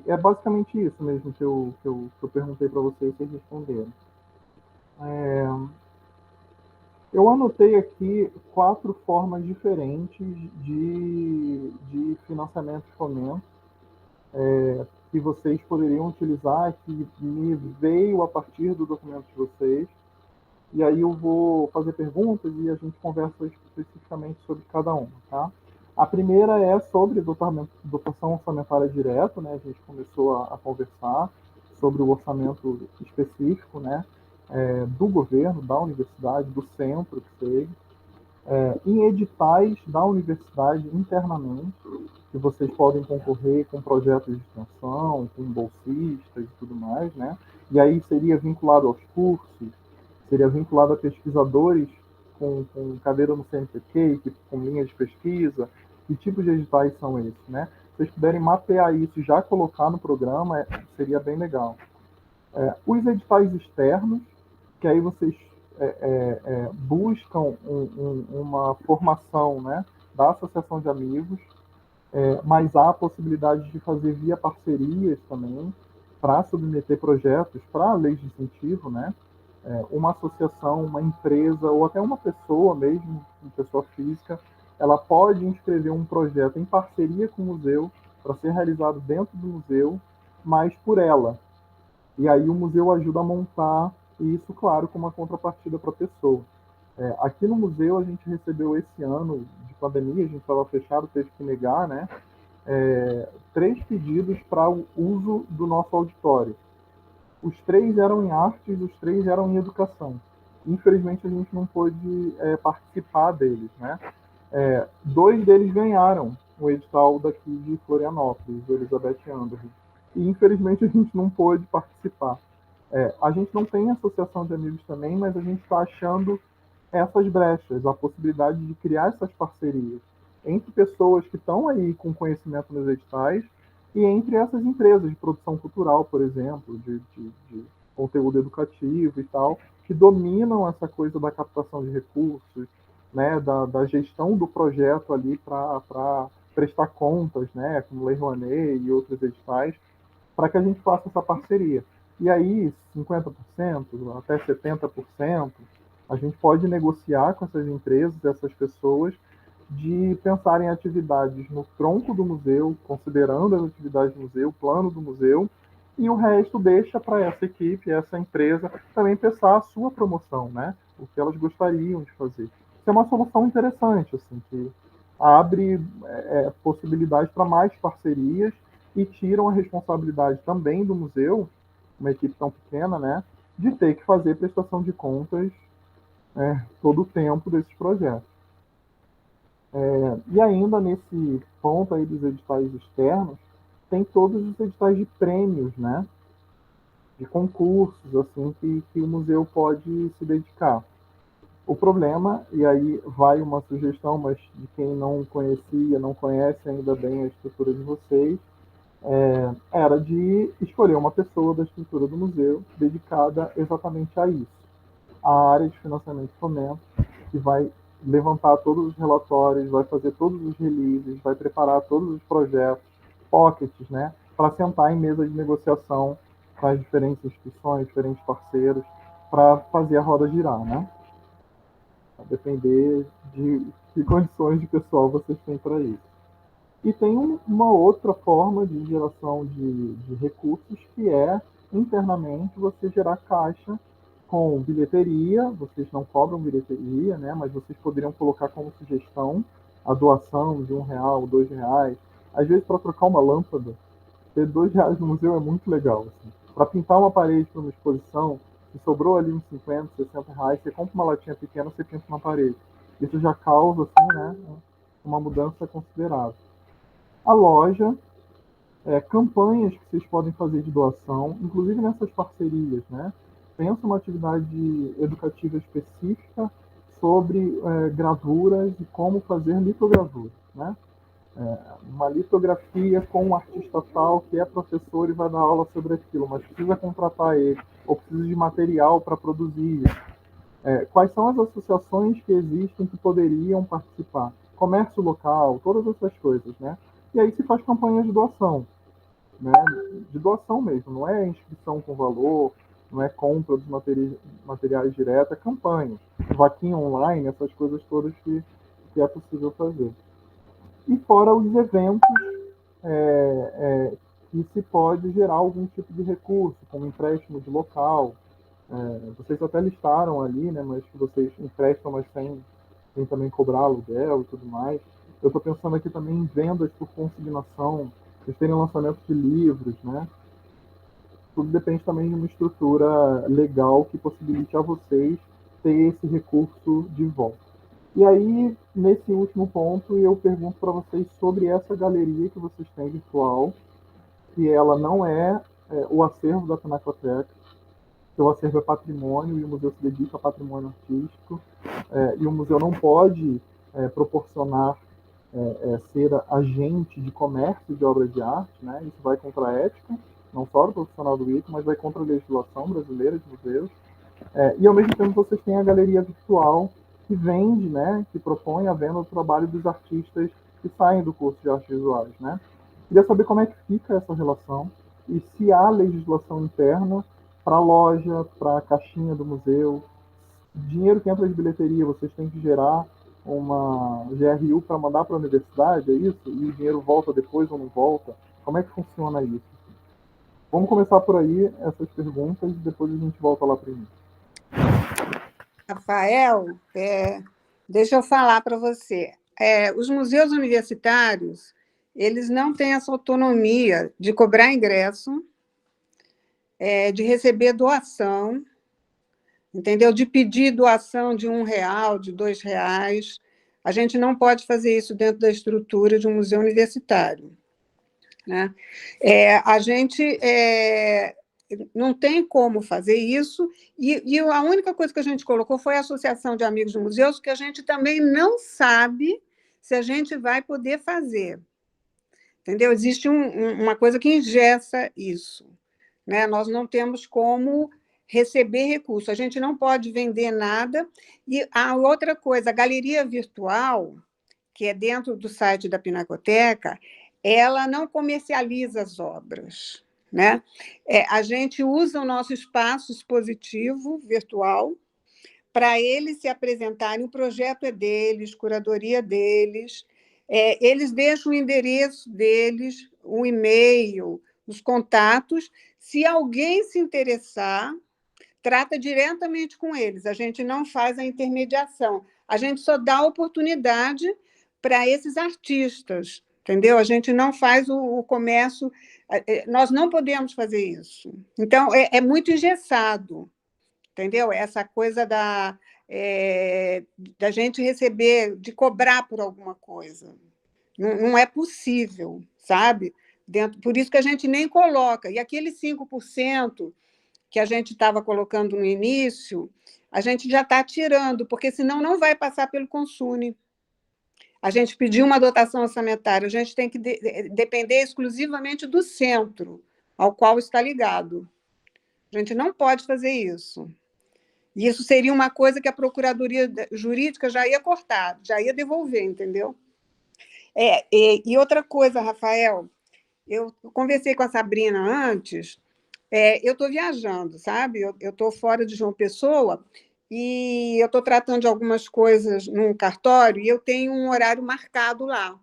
É basicamente isso mesmo que eu perguntei para vocês e vocês responderam. Eu anotei aqui 4 formas diferentes de financiamento de fomento que vocês poderiam utilizar, que me veio a partir do documento de vocês. E aí eu vou fazer perguntas e a gente conversa especificamente sobre cada uma, tá? A primeira é sobre dotação orçamentária direta, né? A gente começou a conversar sobre o orçamento específico, né? Do governo, da universidade, do centro, que seja. Em editais da universidade internamente, que vocês podem concorrer com projetos de extensão, com bolsistas e tudo mais, né? E aí seria vinculado aos cursos, seria vinculado a pesquisadores com cadeira no CNPq, com linhas de pesquisa. Que tipo de editais são esses, né? Se vocês puderem mapear isso e já colocar no programa, seria bem legal. Os editais externos, que aí vocês buscam uma formação, né, da associação de amigos, mas há a possibilidade de fazer via parcerias também, para submeter projetos para leis de incentivo, né? Uma associação, uma empresa ou até uma pessoa mesmo, uma pessoa física, ela pode inscrever um projeto em parceria com o museu para ser realizado dentro do museu, mas por ela. E aí o museu ajuda a montar isso, claro, com uma contrapartida para a pessoa. Aqui no museu a gente recebeu esse ano de pandemia, a gente estava fechado, teve que negar, né? 3 pedidos para o uso do nosso auditório. Os 3 eram em artes, os 3 eram em educação. Infelizmente a gente não pôde participar deles, né? 2 deles ganharam o edital daqui de Florianópolis, do Elizabeth Anderson. E infelizmente a gente não pôde participar. A gente não tem associação de amigos também, mas a gente está achando essas brechas, a possibilidade de criar essas parcerias entre pessoas que estão aí com conhecimento nos editais e entre essas empresas de produção cultural, por exemplo, de conteúdo educativo e tal, que dominam essa coisa da captação de recursos, né, da gestão do projeto ali para prestar contas, né, como Lei Rouanet e outros editais, para que a gente faça essa parceria. E aí, 50%, até 70%, a gente pode negociar com essas empresas, essas pessoas, de pensar em atividades no tronco do museu, considerando as atividades do museu, o plano do museu, e o resto deixa para essa equipe, essa empresa, também pensar a sua promoção, né? O que elas gostariam de fazer. Isso é uma solução interessante, assim, que abre possibilidades para mais parcerias e tiram a responsabilidade também do museu, uma equipe tão pequena, né, de ter que fazer prestação de contas todo o tempo desses projetos. E ainda nesse ponto aí dos editais externos, tem todos os editais de prêmios, né, de concursos, assim, que o museu pode se dedicar. O problema, e aí vai uma sugestão, mas de quem não conhecia, não conhece ainda bem a estrutura de vocês, era de escolher uma pessoa da estrutura do museu dedicada exatamente a isso, a área de financiamento e fomento, que vai levantar todos os relatórios, vai fazer todos os releases, vai preparar todos os projetos, pockets, né, para sentar em mesa de negociação com as diferentes instituições, diferentes parceiros, para fazer a roda girar, né? A depender de que condições de pessoal vocês têm para isso. E tem uma outra forma de geração de recursos, que é internamente você gerar caixa com bilheteria. Vocês não cobram bilheteria, né? Mas vocês poderiam colocar como sugestão a doação de R$1, R$2. Às vezes, para trocar uma lâmpada, ter R$2 no museu é muito legal. Assim. Para pintar uma parede para uma exposição, se sobrou ali uns 50, R$60, você compra uma latinha pequena, você pinta uma parede. Isso já causa, assim, né, uma mudança considerável. A loja, campanhas que vocês podem fazer de doação, inclusive nessas parcerias, né? Pensa uma atividade educativa específica sobre gravuras e como fazer litogravuras, né? Uma litografia com um artista tal que é professor e vai dar aula sobre aquilo, mas precisa contratar ele, ou precisa de material para produzir isso. Quais são as associações que existem que poderiam participar? Comércio local, todas essas coisas, né? E aí se faz campanha de doação, né? De doação mesmo, não é inscrição com valor, não é compra dos materiais diretos, é campanha, vaquinha online, essas coisas todas que é possível fazer. E fora os eventos que se pode gerar algum tipo de recurso, como empréstimo de local. Vocês até listaram ali, né, mas que vocês emprestam, mas sem também cobrar aluguel e tudo mais. Eu estou pensando aqui também em vendas por consignação, vocês terem lançamento de livros, né? Tudo depende também de uma estrutura legal que possibilite a vocês ter esse recurso de volta. E aí, nesse último ponto, eu pergunto para vocês sobre essa galeria que vocês têm virtual, que ela não é o acervo da Pinacoteca, que o acervo é patrimônio e o museu se dedica a patrimônio artístico, e o museu não pode proporcionar ser agente de comércio de obras de arte, né? Isso vai contra a ética, não só do profissional do ITO, mas vai contra a legislação brasileira de museus. E ao mesmo tempo vocês têm a galeria virtual que vende, né, que propõe a venda do trabalho dos artistas que saem do curso de artes visuais, né? Queria saber como é que fica essa relação e se há legislação interna para a loja, para a caixinha do museu. Dinheiro que entra de bilheteria, vocês têm que gerar uma GRU para mandar para a universidade, é isso? E o dinheiro volta depois ou não volta? Como é que funciona isso? Vamos começar por aí, essas perguntas, e depois a gente volta lá para o início. Rafael, deixa eu falar para você. Os museus universitários, eles não têm essa autonomia de cobrar ingresso, de receber doação, entendeu? De pedir doação de R$1, de R$2. A gente não pode fazer isso dentro da estrutura de um museu universitário, né? A gente não tem como fazer isso, e a única coisa que a gente colocou foi a Associação de Amigos de Museus, que a gente também não sabe se a gente vai poder fazer, entendeu? Existe uma coisa que engessa isso, né? Nós não temos como receber recurso, a gente não pode vender nada. E a outra coisa, a galeria virtual, que é dentro do site da Pinacoteca, ela não comercializa as obras, né? A gente usa o nosso espaço expositivo virtual para eles se apresentarem, o projeto é deles, curadoria deles, eles deixam o endereço deles, o e-mail, os contatos. Se alguém se interessar, trata diretamente com eles, a gente não faz a intermediação, a gente só dá oportunidade para esses artistas, entendeu? A gente não faz o comércio, nós não podemos fazer isso. Então, é muito engessado, entendeu? Essa coisa da gente receber, de cobrar por alguma coisa. Não é possível, sabe? Por isso que a gente nem coloca. E aqueles 5% que a gente estava colocando no início, a gente já está tirando, porque senão não vai passar pelo Consune. A gente pediu uma dotação orçamentária, a gente tem que depender exclusivamente do centro ao qual está ligado. A gente não pode fazer isso. E isso seria uma coisa que a Procuradoria Jurídica já ia cortar, já ia devolver, entendeu? E outra coisa, Rafael, eu conversei com a Sabrina antes. Eu estou viajando, sabe? Eu estou fora de João Pessoa e eu estou tratando de algumas coisas num cartório e eu tenho um horário marcado lá.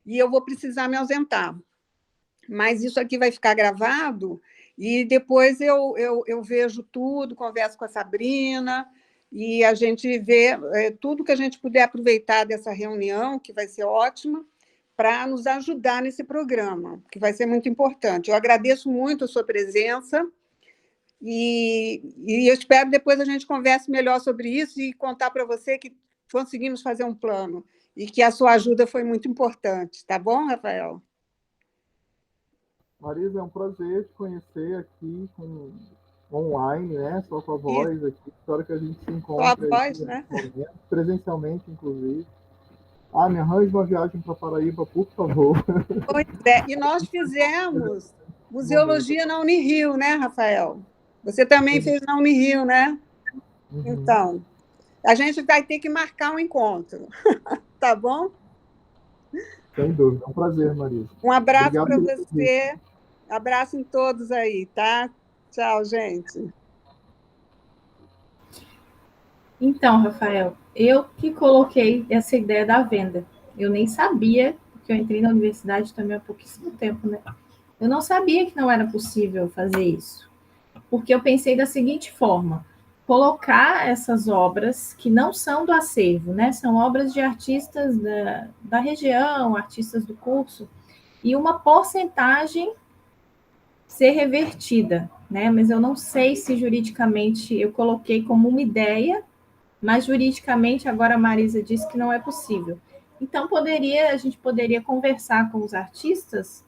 E eu vou precisar me ausentar. Mas isso aqui vai ficar gravado e depois eu vejo tudo, converso com a Sabrina e a gente vê tudo que a gente puder aproveitar dessa reunião, que vai ser ótima, para nos ajudar nesse programa, que vai ser muito importante. Eu agradeço muito a sua presença e eu espero que depois a gente converse melhor sobre isso e contar para você que conseguimos fazer um plano e que a sua ajuda foi muito importante. Tá bom, Rafael? Marisa, é um prazer te conhecer aqui online, né? Só com a voz aqui. Espero que a gente se Só a encontre voz, aí, né? presencialmente, inclusive. Me arranje uma viagem para Paraíba, por favor. Pois é, e nós fizemos museologia na Unirio, né, Rafael? Você também fez na Unirio, né? Uhum. Então, a gente vai ter que marcar um encontro, tá bom? Sem dúvida, é um prazer, Marisa. Um abraço para Obrigado. você, abraço em todos aí, tá? Tchau, gente. Então, Rafael, eu que coloquei essa ideia da venda. Eu nem sabia, porque eu entrei na universidade também há pouquíssimo tempo, né? Eu não sabia que não era possível fazer isso, porque eu pensei da seguinte forma: colocar essas obras que não são do acervo, né? São obras de artistas da região, artistas do curso, e uma porcentagem ser revertida, né? Mas eu não sei se juridicamente eu coloquei como uma ideia, mas juridicamente agora a Marisa disse que não é possível. Então a gente poderia conversar com os artistas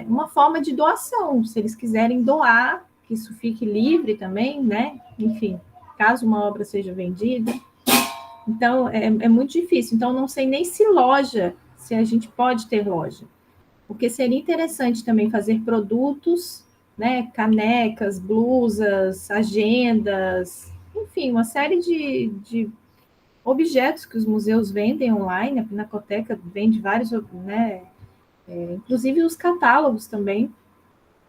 uma forma de doação, se eles quiserem doar, que isso fique livre também, né? Enfim, caso uma obra seja vendida. Então, é muito difícil. Então, não sei nem se a gente pode ter loja. Porque seria interessante também fazer produtos, né? Canecas, blusas, agendas, enfim, uma série de objetos que os museus vendem online. A Pinacoteca vende vários, né? Inclusive os catálogos também.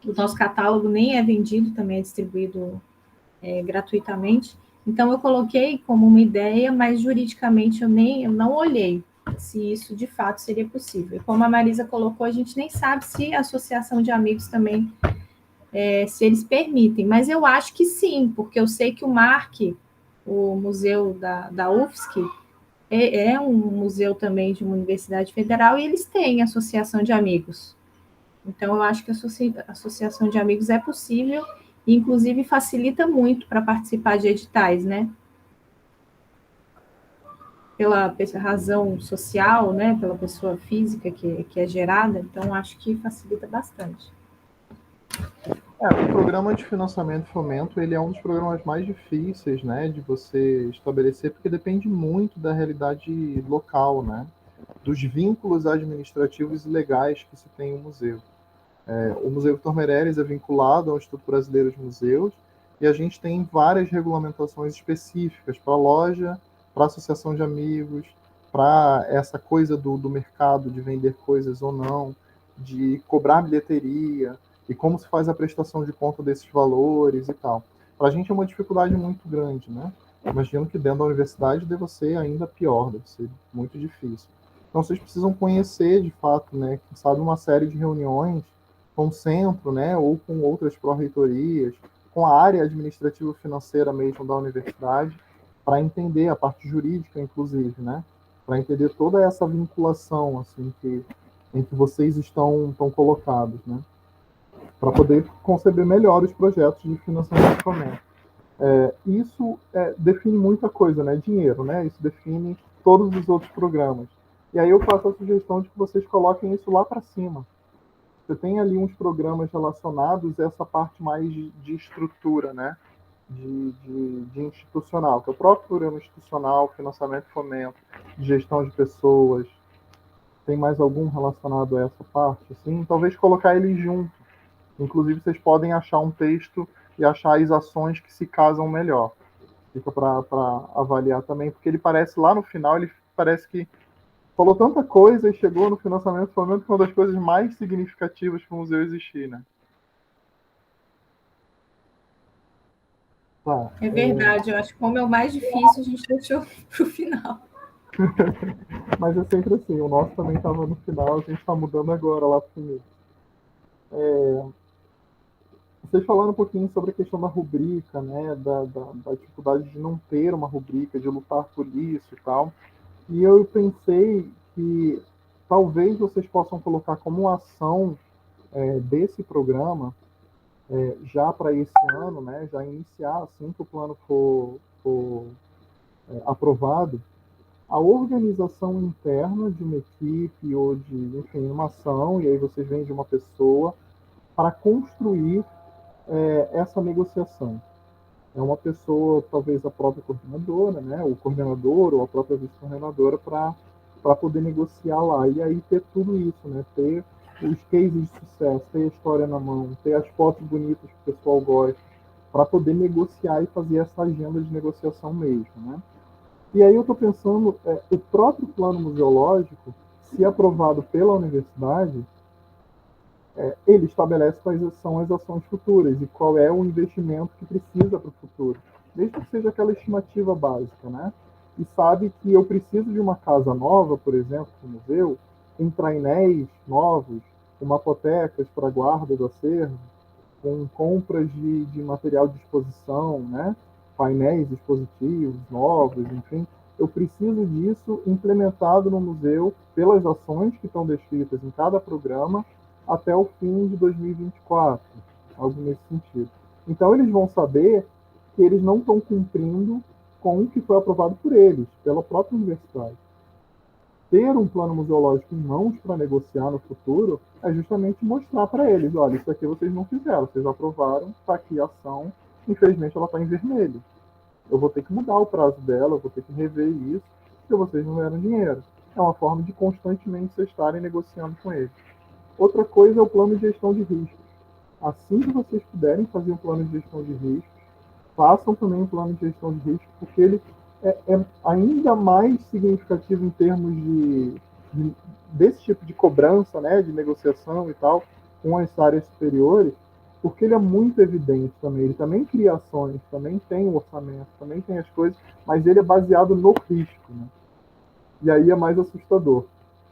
O nosso catálogo nem é vendido, também é distribuído gratuitamente. Então, eu coloquei como uma ideia, mas juridicamente eu não olhei se isso de fato seria possível. E como a Marisa colocou, a gente nem sabe se a associação de amigos também, se eles permitem, mas eu acho que sim, porque eu sei que o MARC, o museu da UFSC, é um museu também de uma universidade federal e eles têm associação de amigos. Então, eu acho que a associação de amigos é possível e, inclusive, facilita muito para participar de editais, né? Pela razão social, né? Pela pessoa física que é gerada. Então, acho que facilita bastante. O programa de financiamento e fomento, ele é um dos programas mais difíceis, né, de você estabelecer, porque depende muito da realidade local, né, dos vínculos administrativos e legais que se tem no museu. O Museu Victor Meireles é vinculado ao Instituto Brasileiro de Museus e a gente tem várias regulamentações específicas para a loja, para a associação de amigos, para essa coisa do mercado de vender coisas ou não, de cobrar bilheteria e como se faz a prestação de conta desses valores e tal. Para a gente é uma dificuldade muito grande, né? Imagino que dentro da universidade deva ser ainda pior, deve ser muito difícil. Então vocês precisam conhecer, de fato, né, quem sabe uma série de reuniões com o centro, né, ou com outras pró-reitorias, com a área administrativa financeira mesmo da universidade, para entender a parte jurídica, inclusive, né, para entender toda essa vinculação assim em que vocês estão colocados, né, para poder conceber melhor os projetos de financiamento de fomento. Isso define muita coisa, né, dinheiro, né, isso define todos os outros programas. E aí eu faço a sugestão de que vocês coloquem isso lá para cima. Você tem ali uns programas relacionados a essa parte mais de estrutura, né? De institucional, que é o próprio programa institucional, financiamento e fomento, de gestão de pessoas. Tem mais algum relacionado a essa parte? Assim? Talvez colocar eles junto. Inclusive, vocês podem achar um texto e achar as ações que se casam melhor. Fica para avaliar também, porque ele parece, lá no final, ele parece que falou tanta coisa e chegou no financiamento e fomento, que é uma das coisas mais significativas para o museu existir, né? Tá, É verdade, eu acho que como é o mais difícil, a gente deixou para o final. Mas é sempre assim, o nosso também estava no final, a gente está mudando agora lá para o início. Vocês falaram um pouquinho sobre a questão da rubrica, né, da dificuldade de não ter uma rubrica, de lutar por isso e tal. E eu pensei que talvez vocês possam colocar como ação desse programa, já para esse ano, né, já iniciar assim que o plano for aprovado, a organização interna de uma equipe ou de, enfim, uma ação, e aí vocês vêm de uma pessoa para construir essa negociação. É uma pessoa, talvez a própria coordenadora, né, o coordenador ou a própria vice-coordenadora para poder negociar lá. E aí ter tudo isso, né, ter os cases de sucesso, ter a história na mão, ter as fotos bonitas que o pessoal gosta, para poder negociar e fazer essa agenda de negociação mesmo, né. E aí eu estou pensando, o próprio plano museológico, se aprovado pela universidade, ele estabelece quais são as ações futuras e qual é o investimento que precisa para o futuro, mesmo que seja aquela estimativa básica, né? E sabe que eu preciso de uma casa nova, por exemplo, no museu, com trainéis novos, com mapotecas para guarda do acervo, com compras de material de exposição, né? Painéis expositivos novos, enfim. Eu preciso disso implementado no museu pelas ações que estão descritas em cada programa até o fim de 2024, algo nesse sentido. Então, eles vão saber que eles não estão cumprindo com o que foi aprovado por eles, pela própria universidade. Ter um plano museológico em mãos para negociar no futuro é justamente mostrar para eles, olha, isso aqui vocês não fizeram, vocês aprovaram, está aqui a ação, infelizmente ela está em vermelho. Eu vou ter que mudar o prazo dela, eu vou ter que rever isso, porque vocês não deram dinheiro. É uma forma de constantemente vocês estarem negociando com eles. Outra coisa é o plano de gestão de riscos. Assim que vocês puderem fazer um plano de gestão de riscos, façam também um plano de gestão de riscos, porque ele é ainda mais significativo em termos desse tipo de cobrança, né, de negociação e tal, com as áreas superiores, porque ele é muito evidente também. Ele também cria ações, também tem o orçamento, também tem as coisas, mas ele é baseado no risco, né? E aí é mais assustador.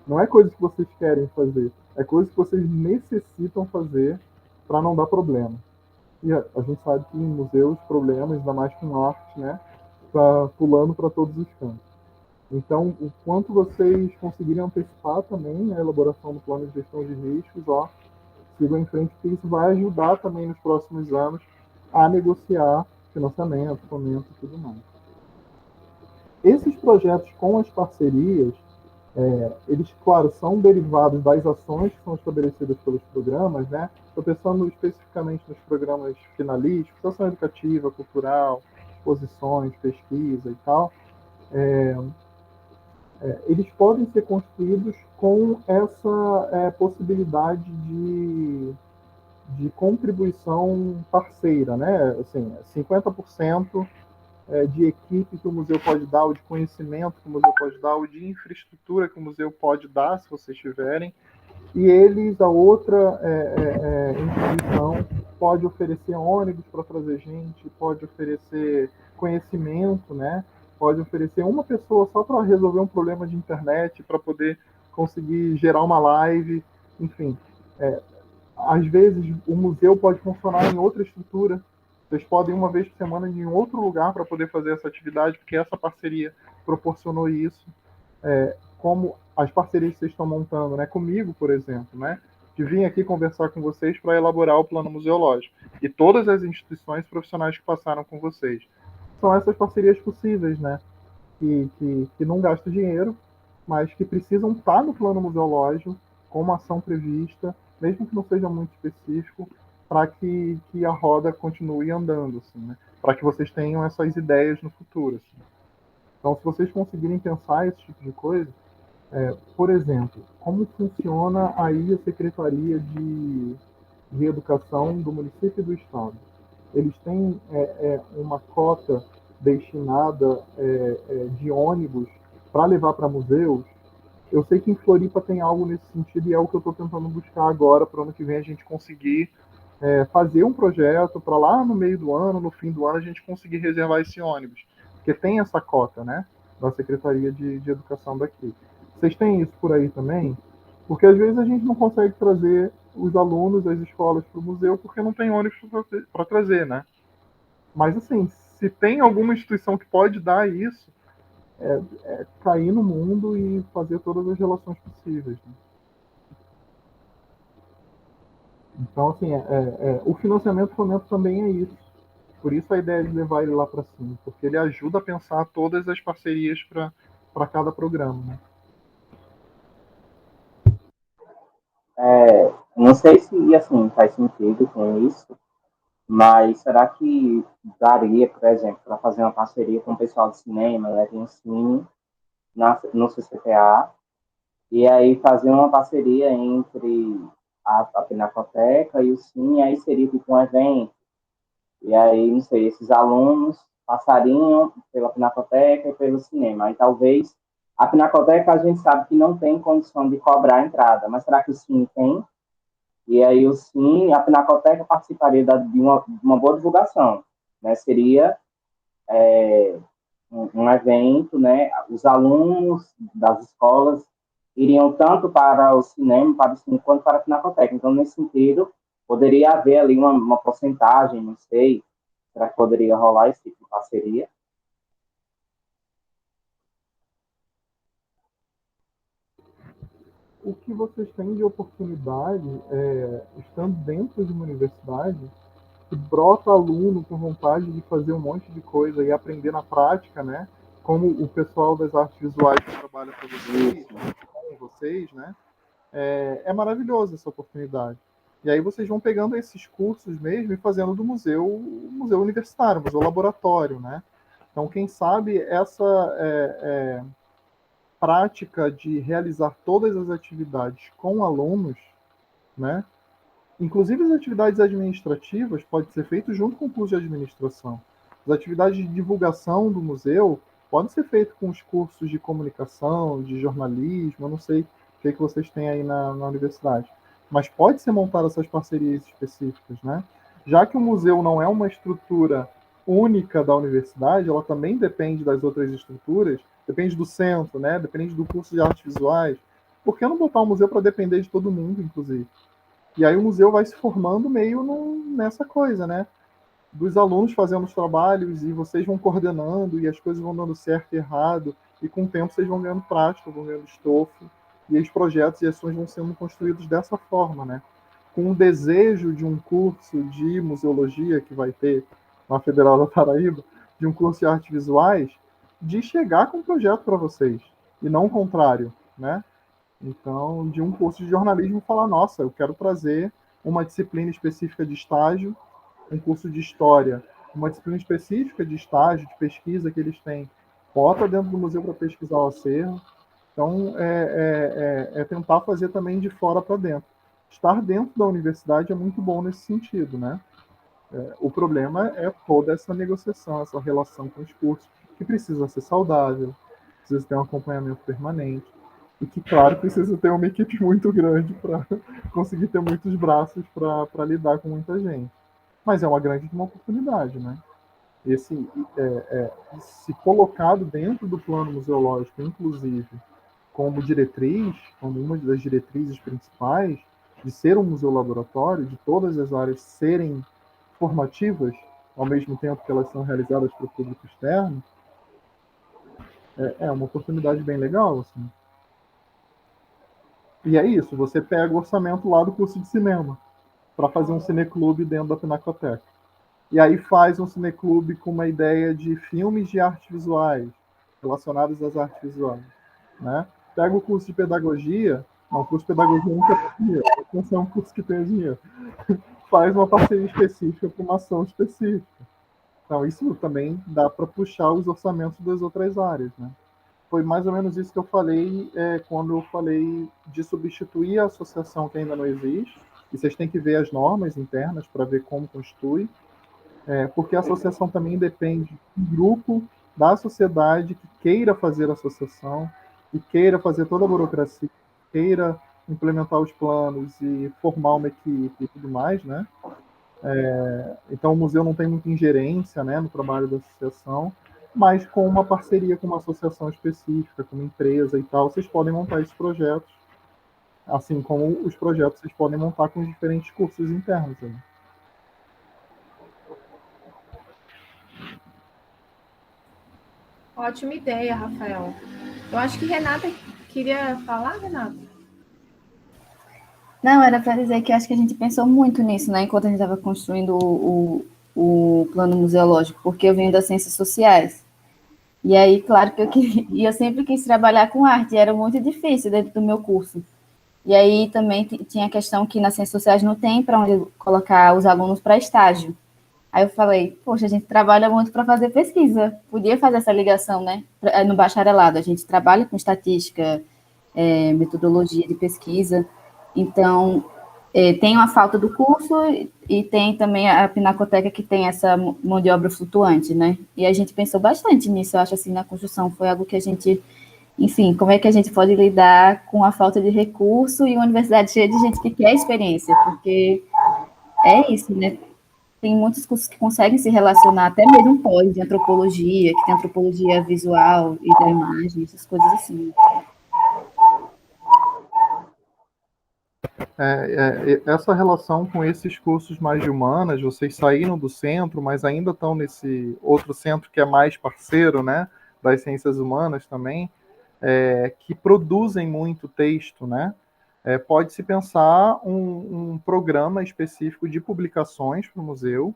Não é coisa que vocês querem fazer, é coisa que vocês necessitam fazer para não dar problema. E a gente sabe que em museus, problemas, ainda mais com arte, né, tá pulando para todos os cantos. Então, o quanto vocês conseguirem antecipar também a elaboração do plano de gestão de riscos, sigam em frente, porque isso vai ajudar também nos próximos anos a negociar financiamento, fomento e tudo mais. Esses projetos com as parcerias, eles, claro, são derivados das ações que são estabelecidas pelos programas, né? Estou pensando especificamente nos programas finalísticos, ação educativa, cultural, exposições, pesquisa e tal. Eles podem ser construídos com essa possibilidade de contribuição parceira, né? Assim, 50% de equipe que o museu pode dar, ou de conhecimento que o museu pode dar, ou de infraestrutura que o museu pode dar, se vocês tiverem, e eles, a outra instituição, pode oferecer ônibus para trazer gente, pode oferecer conhecimento, né? Pode oferecer uma pessoa só para resolver um problema de internet, para poder conseguir gerar uma live, enfim. Às vezes, o museu pode funcionar em outra estrutura. Vocês podem, uma vez por semana, ir em outro lugar para poder fazer essa atividade, porque essa parceria proporcionou isso. Como as parcerias que vocês estão montando, né, comigo, por exemplo, né, de vir aqui conversar com vocês para elaborar o plano museológico. E todas as instituições profissionais que passaram com vocês. São essas parcerias possíveis, né, que não gastam dinheiro, mas que precisam estar no plano museológico, com uma ação prevista, mesmo que não seja muito específico, para que a roda continue andando, assim, né? Para que vocês tenham essas ideias no futuro. Assim. Então, se vocês conseguirem pensar esse tipo de coisa, por exemplo, como funciona aí a Secretaria de Educação do município e do Estado? Eles têm uma cota destinada de ônibus para levar para museus. Eu sei que em Floripa tem algo nesse sentido e é o que eu estou tentando buscar agora para o ano que vem a gente conseguir fazer um projeto para lá no meio do ano, no fim do ano, a gente conseguir reservar esse ônibus. Porque tem essa cota, né, da Secretaria de Educação daqui. Vocês têm isso por aí também? Porque às vezes a gente não consegue trazer os alunos, as escolas para o museu, porque não tem ônibus para trazer, né? Mas, assim, se tem alguma instituição que pode dar isso, é cair no mundo e fazer todas as relações possíveis, né? Então, assim, o financiamento fomento também é isso. Por isso a ideia de levar ele lá para cima, porque ele ajuda a pensar todas as parcerias para cada programa, né? Não sei se assim faz sentido com isso, mas será que daria, por exemplo, para fazer uma parceria com o pessoal de cinema, né, tem um cine no CCPA, e aí fazer uma parceria entre a Pinacoteca e o cine, aí seria tipo um evento. E aí, não sei, esses alunos passariam pela Pinacoteca e pelo cinema. Aí talvez a Pinacoteca a gente sabe que não tem condição de cobrar a entrada, mas será que o cine tem? E aí o cine, a Pinacoteca participaria de uma boa divulgação, né? Seria um evento, né? Os alunos das escolas iriam tanto para o cinema, para o cine, quanto para a Pinacoteca. Então, nesse sentido, poderia haver ali uma porcentagem, não sei, será que poderia rolar esse tipo de parceria? O que vocês têm de oportunidade, estando dentro de uma universidade, que brota aluno com vontade de fazer um monte de coisa e aprender na prática, né? Como o pessoal das artes visuais que trabalha para vocês, com vocês, né? É maravilhoso essa oportunidade. E aí vocês vão pegando esses cursos mesmo e fazendo do museu universitário, museu laboratório, né? Então, quem sabe essa prática de realizar todas as atividades com alunos, né? Inclusive as atividades administrativas pode ser feito junto com o curso de administração. As atividades de divulgação do museu podem ser feitas com os cursos de comunicação, de jornalismo, eu não sei o que vocês têm aí na universidade. Mas pode ser montar essas parcerias específicas, né? Já que o museu não é uma estrutura única da universidade, ela também depende das outras estruturas, depende do centro, né? Depende do curso de artes visuais. Por que não botar o museu para depender de todo mundo, inclusive? E aí o museu vai se formando meio nessa coisa, né? Dos alunos fazendo os trabalhos e vocês vão coordenando e as coisas vão dando certo e errado. E com o tempo vocês vão ganhando prática, vão ganhando estofo. E os projetos e ações vão sendo construídos dessa forma, né? Com o desejo de um curso de museologia que vai ter na Federal da Paraíba, de um curso de artes visuais, de chegar com um projeto para vocês. E não o contrário, né? Então, de um curso de jornalismo, falar, nossa, eu quero trazer uma disciplina específica de estágio, um curso de história, uma disciplina específica de estágio, de pesquisa que eles têm, bota dentro do museu para pesquisar o acervo. Então, é tentar fazer também de fora para dentro. Estar dentro da universidade é muito bom nesse sentido, né? O problema é toda essa negociação, essa relação com os cursos, que precisa ser saudável, precisa ter um acompanhamento permanente, e que, claro, precisa ter uma equipe muito grande para conseguir ter muitos braços para lidar com muita gente. Mas é uma grande oportunidade, né? Esse, se colocado dentro do plano museológico, inclusive, como diretriz, como uma das diretrizes principais, de ser um museu laboratório, de todas as áreas serem formativas, ao mesmo tempo que elas são realizadas para o público externo, é uma oportunidade bem legal, assim. E é isso, você pega o orçamento lá do curso de cinema para fazer um cineclube dentro da Pinacoteca. E aí faz um cineclube com uma ideia de filmes de artes visuais, relacionados às artes visuais, né? Pega o curso de pedagogia, não, o curso de pedagogia nunca tem dinheiro, não é um curso que tem dinheiro. Faz uma parceria específica para uma ação específica. Então, isso também dá para puxar os orçamentos das outras áreas, né? Foi mais ou menos isso que eu falei quando eu falei de substituir a associação que ainda não existe, e vocês têm que ver as normas internas para ver como constitui, porque a associação também depende do grupo da sociedade que queira fazer a associação, que queira fazer toda a burocracia, queira implementar os planos e formar uma equipe e tudo mais, né? Então o museu não tem muita ingerência, né, no trabalho da associação, mas com uma parceria com uma associação específica, com uma empresa e tal, vocês podem montar esses projetos assim como os projetos vocês podem montar com os diferentes cursos internos. Né? Ótima ideia, Rafael. Eu acho que Renata queria falar, Renata? Não, era para dizer que acho que a gente pensou muito nisso, né, enquanto a gente estava construindo o plano museológico, porque eu venho das ciências sociais. E aí, claro que eu sempre quis trabalhar com arte, e era muito difícil dentro do meu curso. E aí também tinha a questão que nas ciências sociais não tem para onde colocar os alunos para estágio. Aí eu falei, poxa, a gente trabalha muito para fazer pesquisa, podia fazer essa ligação, né? No bacharelado, a gente trabalha com estatística, metodologia de pesquisa, então tem uma falta do curso e tem também a Pinacoteca que tem essa mão de obra flutuante, né? E a gente pensou bastante nisso, eu acho assim, na construção, foi algo que a gente, enfim, como é que a gente pode lidar com a falta de recurso e uma universidade cheia de gente que quer experiência, porque é isso, né? Tem muitos cursos que conseguem se relacionar, até mesmo pós de antropologia, que tem antropologia visual e da imagem, essas coisas assim. Essa relação com esses cursos mais de humanas, vocês saíram do centro, mas ainda estão nesse outro centro que é mais parceiro, né, das ciências humanas também, que produzem muito texto, né? Pode-se pensar um programa específico de publicações para o museu,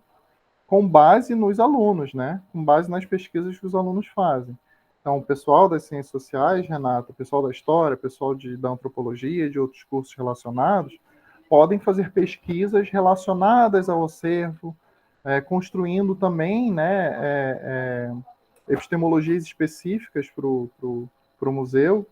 com base nos alunos, né? Com base nas pesquisas que os alunos fazem. Então, o pessoal das ciências sociais, Renata, o pessoal da história, o pessoal da antropologia e de outros cursos relacionados, podem fazer pesquisas relacionadas ao acervo, construindo também, né, epistemologias específicas para o museu,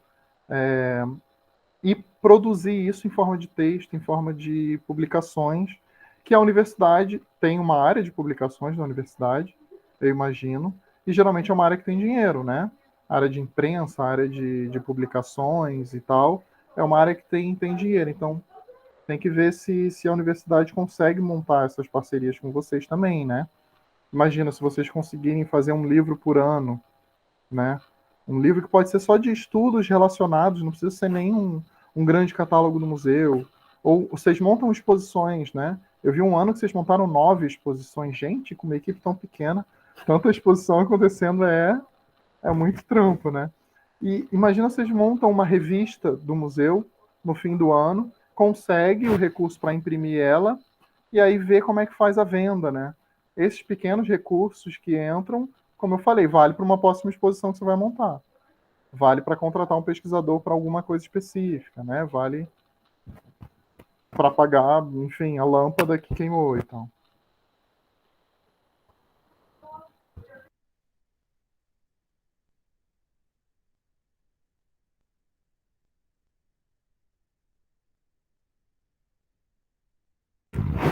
e produzir isso em forma de texto, em forma de publicações, que a universidade tem uma área de publicações na universidade, eu imagino, e geralmente é uma área que tem dinheiro, né? A área de imprensa, a área de publicações e tal, é uma área que tem dinheiro. Então, tem que ver se a universidade consegue montar essas parcerias com vocês também, né? Imagina se vocês conseguirem fazer um livro por ano, né? Um livro que pode ser só de estudos relacionados, não precisa ser nenhum um grande catálogo do museu. Ou vocês montam exposições, né? Eu vi um ano que vocês montaram 9 exposições. Gente, com uma equipe tão pequena, tanta exposição acontecendo é muito trampo, né? E imagina vocês montam uma revista do museu no fim do ano, consegue o recurso para imprimir ela, e aí vê como é que faz a venda, né? Esses pequenos recursos que entram, como eu falei, vale para uma próxima exposição que você vai montar. Vale para contratar um pesquisador para alguma coisa específica, né? Vale para pagar, enfim, a lâmpada que queimou e tal.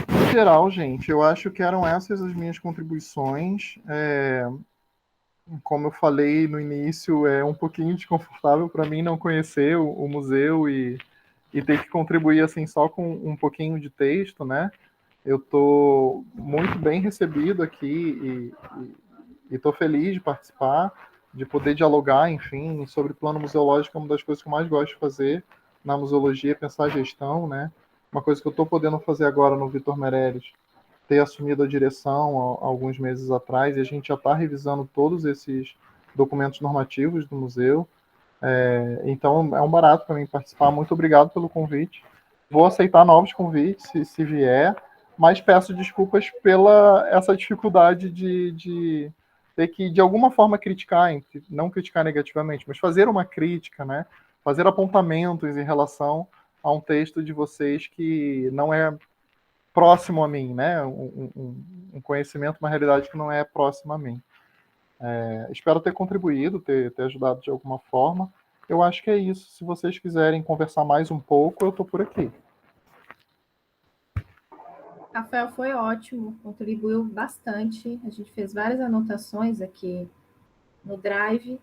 Em geral, gente, eu acho que eram essas as minhas contribuições. Como eu falei no início, é um pouquinho desconfortável para mim não conhecer o museu e ter que contribuir assim só com um pouquinho de texto, né? Eu estou muito bem recebido aqui e estou feliz de participar, de poder dialogar, enfim, sobre plano museológico é uma das coisas que eu mais gosto de fazer na museologia, pensar a gestão, né? Uma coisa que eu estou podendo fazer agora no Vitor Meirelles, ter assumido a direção há alguns meses atrás, e a gente já está revisando todos esses documentos normativos do museu. Então, é um barato para mim participar. Muito obrigado pelo convite. Vou aceitar novos convites, se vier, mas peço desculpas pela essa dificuldade de ter que, de alguma forma, criticar, não criticar negativamente, mas fazer uma crítica, né? Fazer apontamentos em relação a um texto de vocês que não é próximo a mim, né? Um conhecimento, uma realidade que não é próxima a mim. Espero ter contribuído, ter ajudado de alguma forma. Eu acho que é isso. Se vocês quiserem conversar mais um pouco, eu estou por aqui. Rafael, foi ótimo, contribuiu bastante. A gente fez várias anotações aqui no Drive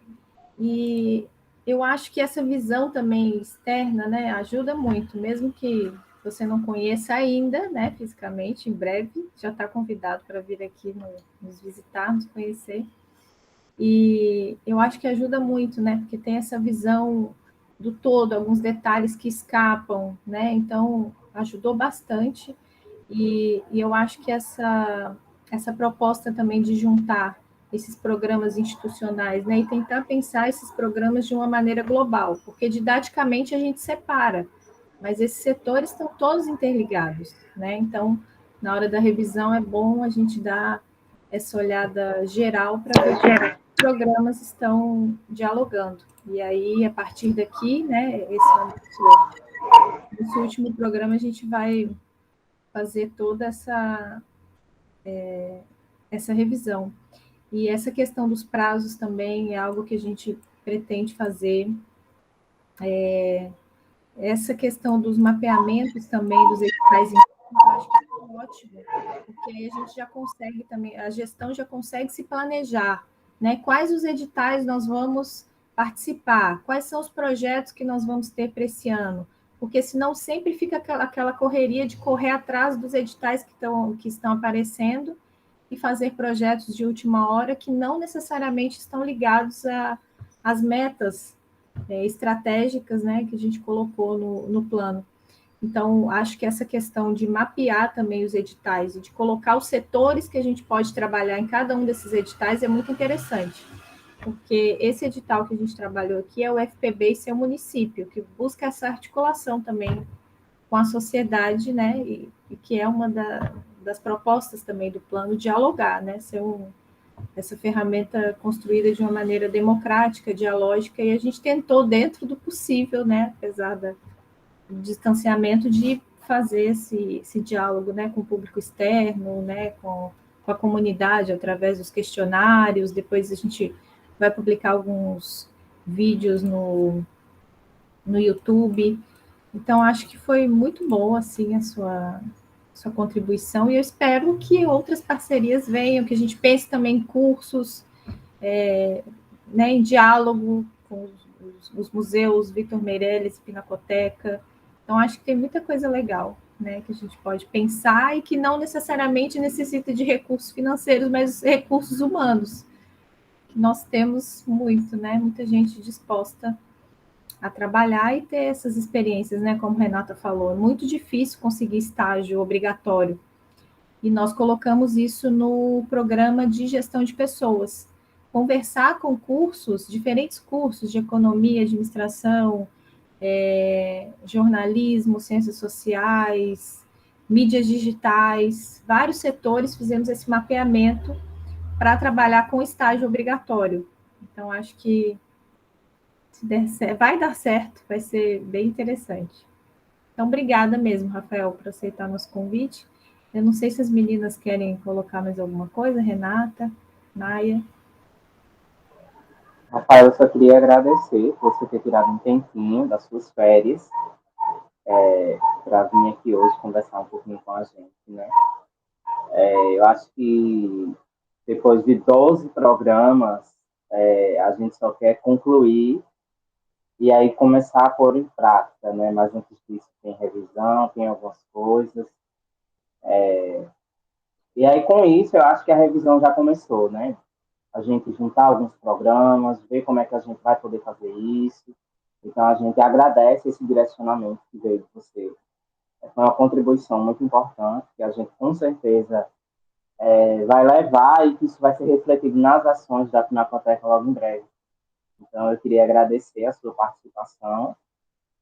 e eu acho que essa visão também externa, né, ajuda muito, mesmo que você não conheça ainda, né, fisicamente, em breve já está convidado para vir aqui nos visitar, nos conhecer. E eu acho que ajuda muito, né, porque tem essa visão do todo, alguns detalhes que escapam, né? Então, ajudou bastante. E eu acho que essa proposta também de juntar esses programas institucionais, né, e tentar pensar esses programas de uma maneira global, porque didaticamente a gente separa, mas esses setores estão todos interligados, né? Então, na hora da revisão é bom a gente dar essa olhada geral para ver como os programas estão dialogando. E aí, a partir daqui, né, esse último programa a gente vai fazer toda essa revisão. E essa questão dos prazos também é algo que a gente pretende fazer. Essa questão dos mapeamentos também dos editais, eu acho que é ótimo, porque aí a gente já consegue também, a gestão já consegue se planejar, né? Quais os editais nós vamos participar, quais são os projetos que nós vamos ter para esse ano, porque senão sempre fica aquela correria de correr atrás dos editais que estão aparecendo e fazer projetos de última hora que não necessariamente estão ligados às metas estratégicas, né, que a gente colocou no plano. Então, acho que essa questão de mapear também os editais e de colocar os setores que a gente pode trabalhar em cada um desses editais é muito interessante, porque esse edital que a gente trabalhou aqui é o FPB e seu município, que busca essa articulação também com a sociedade, né, e que é uma das propostas também do plano, dialogar, né, ser essa ferramenta construída de uma maneira democrática, dialógica, e a gente tentou, dentro do possível, né, apesar do distanciamento, de fazer esse diálogo, né, com o público externo, né, com a comunidade, através dos questionários. Depois a gente vai publicar alguns vídeos no YouTube. Então, acho que foi muito boa, assim, a sua contribuição, e eu espero que outras parcerias venham, que a gente pense também em cursos, né, em diálogo com os museus Vitor Meirelles, Pinacoteca. Então, acho que tem muita coisa legal, né, que a gente pode pensar e que não necessariamente necessita de recursos financeiros, mas recursos humanos, que nós temos muito, né, muita gente disposta a trabalhar e ter essas experiências, né, como a Renata falou. É muito difícil conseguir estágio obrigatório, e nós colocamos isso no programa de gestão de pessoas. Conversar com diferentes cursos de economia, administração, jornalismo, ciências sociais, mídias digitais, vários setores, fizemos esse mapeamento para trabalhar com estágio obrigatório. Então, acho que se der certo, vai dar certo, vai ser bem interessante. Então, obrigada mesmo, Rafael, por aceitar nosso convite. Eu não sei se as meninas querem colocar mais alguma coisa, Renata, Maia. Rafael, eu só queria agradecer por você ter tirado um tempinho das suas férias para vir aqui hoje conversar um pouquinho com a gente, né? Eu acho que depois de 12 programas, a gente só quer concluir e aí começar a pôr em prática, né? Mas antes disso tem revisão, tem algumas coisas. E aí com isso eu acho que a revisão já começou, né? A gente juntar alguns programas, ver como é que a gente vai poder fazer isso. Então a gente agradece esse direcionamento que veio de você. Foi uma contribuição muito importante que a gente com certeza vai levar e que isso vai ser refletido nas ações da Pinacoteca logo em breve. Então, eu queria agradecer a sua participação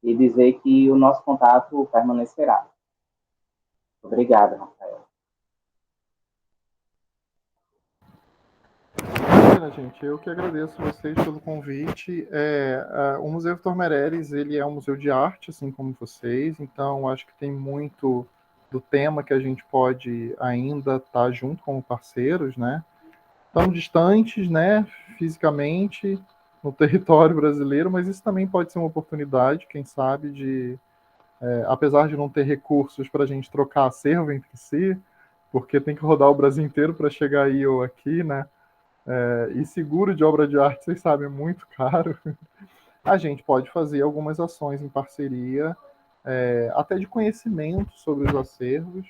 e dizer que o nosso contato permanecerá. Obrigado, Rafael. Imagina, gente, eu que agradeço vocês pelo convite. O Museu Vitor Meirelles, ele é um museu de arte, assim como vocês, então acho que tem muito do tema que a gente pode ainda estar junto como parceiros, né? Estamos distantes, né, fisicamente, no território brasileiro, mas isso também pode ser uma oportunidade, quem sabe, apesar de não ter recursos para a gente trocar acervo entre si, porque tem que rodar o Brasil inteiro para chegar aí ou aqui, né? E seguro de obra de arte, vocês sabem, é muito caro. A gente pode fazer algumas ações em parceria, até de conhecimento sobre os acervos,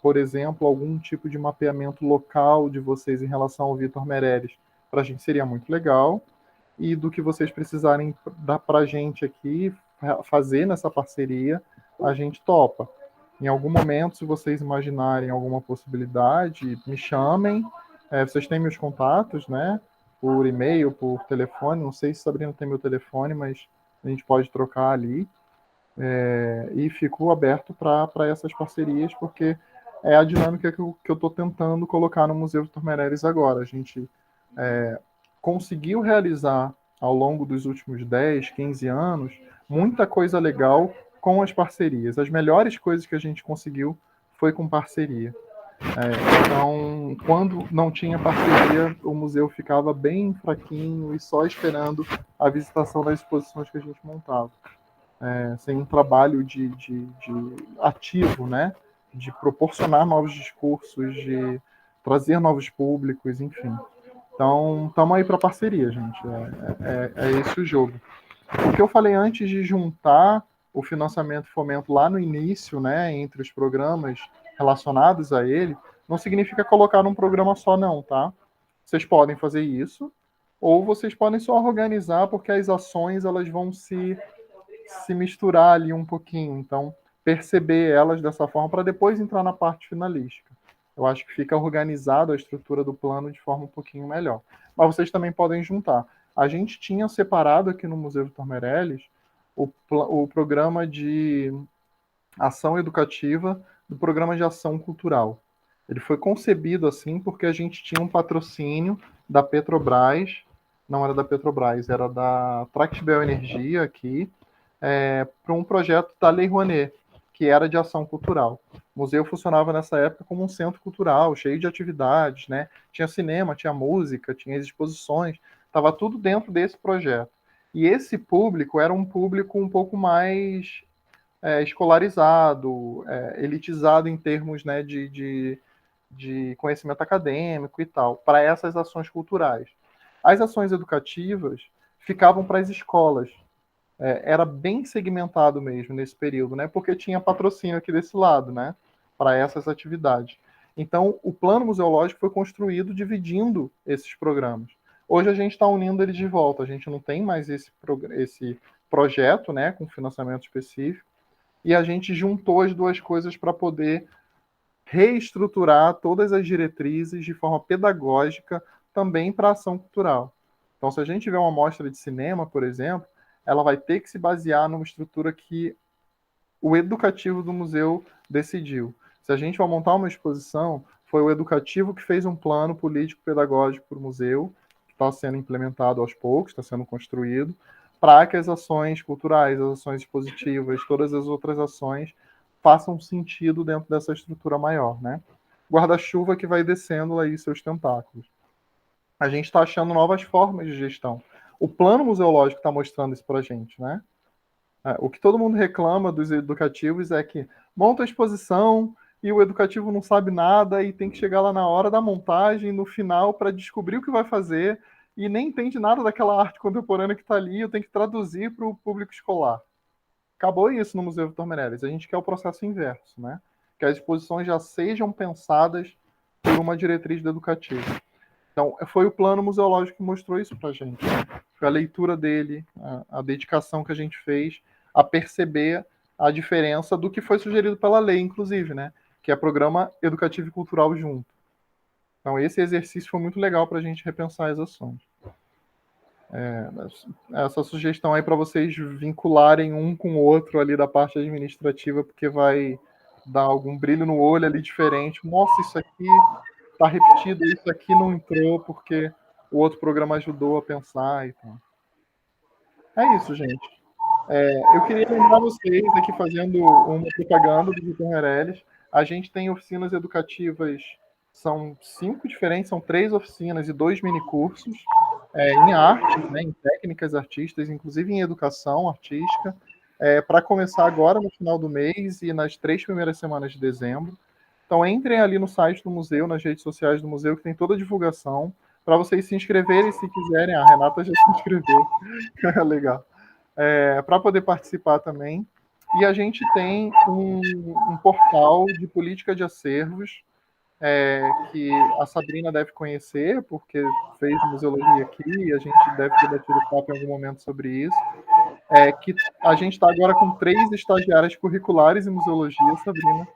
por exemplo, algum tipo de mapeamento local de vocês em relação ao Vitor Meirelles, para a gente seria muito legal. e do que vocês precisarem dar para a gente aqui, fazer nessa parceria, a gente topa. Em algum momento, se vocês imaginarem alguma possibilidade, me chamem. Vocês têm meus contatos, né? Por e-mail, por telefone. Não sei se Sabrina tem meu telefone, mas a gente pode trocar ali. E fico aberto para essas parcerias, porque é a dinâmica que eu estou tentando colocar no Museu Vitor Meireles agora. A gente conseguiu realizar, ao longo dos últimos 10, 15 anos, muita coisa legal com as parcerias. As melhores coisas que a gente conseguiu foi com parceria. Então, quando não tinha parceria, o museu ficava bem fraquinho e só esperando a visitação das exposições que a gente montava. Sem um trabalho de ativo, né? De proporcionar novos discursos, de trazer novos públicos, enfim. Então, estamos aí para parceria, gente. É esse o jogo. O que eu falei antes de juntar o financiamento e fomento lá no início, né, entre os programas relacionados a ele, não significa colocar num programa só, não, tá? Vocês podem fazer isso, ou vocês podem só organizar, porque as ações elas vão se misturar ali um pouquinho. Então, perceber elas dessa forma para depois entrar na parte finalística. Eu acho que fica organizado a estrutura do plano de forma um pouquinho melhor. Mas vocês também podem juntar. A gente tinha separado aqui no Museu Vitor Meireles o programa de ação educativa do programa de ação cultural. Ele foi concebido assim porque a gente tinha um patrocínio da Petrobras, não era da Petrobras, era da Tractebel Energia aqui, para um projeto da Lei Rouanet, que era de ação cultural. O museu funcionava nessa época como um centro cultural, cheio de atividades, né? Tinha cinema, tinha música, tinha exposições, estava tudo dentro desse projeto. E esse público era um público um pouco mais escolarizado, elitizado em termos, né, de conhecimento acadêmico e tal, para essas ações culturais. As ações educativas ficavam para as escolas. Era bem segmentado mesmo nesse período, né? Porque tinha patrocínio aqui desse lado, né? Para essas atividades. Então, o plano museológico foi construído dividindo esses programas. Hoje a gente está unindo eles de volta. A gente não tem mais esse projeto, né? Com financiamento específico. E a gente juntou as duas coisas para poder reestruturar todas as diretrizes de forma pedagógica também para a ação cultural. Então, se a gente tiver uma mostra de cinema, por exemplo, ela vai ter que se basear numa estrutura que o educativo do museu decidiu. Se a gente vai montar uma exposição, foi o educativo que fez um plano político-pedagógico para o museu, que está sendo implementado aos poucos, está sendo construído, para que as ações culturais, as ações expositivas, todas as outras ações façam sentido dentro dessa estrutura maior, né? Guarda-chuva que vai descendo aí seus tentáculos. A gente está achando novas formas de gestão. O plano museológico está mostrando isso para a gente, né? O que todo mundo reclama dos educativos é que monta a exposição e o educativo não sabe nada e tem que chegar lá na hora da montagem, no final, para descobrir o que vai fazer e nem entende nada daquela arte contemporânea que está ali, eu tenho que traduzir para o público escolar. Acabou isso no Museu Vitor Meireles. A gente quer o processo inverso, né? Que as exposições já sejam pensadas por uma diretriz do educativo. Então, foi o plano museológico que mostrou isso para a gente. Foi a leitura dele, a dedicação que a gente fez a perceber a diferença do que foi sugerido pela lei, inclusive, né? Que é programa educativo e cultural junto. Então, esse exercício foi muito legal para a gente repensar as ações. Essa sugestão aí para vocês vincularem um com o outro ali da parte administrativa, porque vai dar algum brilho no olho ali diferente. Nossa, isso aqui está repetido, isso aqui não entrou porque o outro programa ajudou a pensar e tal. É isso, gente. Eu queria lembrar vocês aqui, fazendo uma propaganda do Vitor Meireles, a gente tem oficinas educativas, são 5 diferentes, são 3 oficinas e 2 minicursos em artes, né, em técnicas artísticas, inclusive em educação artística, para começar agora no final do mês e nas 3 primeiras semanas de dezembro. Então, entrem ali no site do museu, nas redes sociais do museu, que tem toda a divulgação, para vocês se inscreverem se quiserem. A Renata já se inscreveu. Legal. Para poder participar também. E a gente tem um portal de política de acervos, que a Sabrina deve conhecer, porque fez museologia aqui, e a gente deve ter batido papo em algum momento sobre isso, que a gente está agora com 3 estagiárias curriculares em museologia, Sabrina.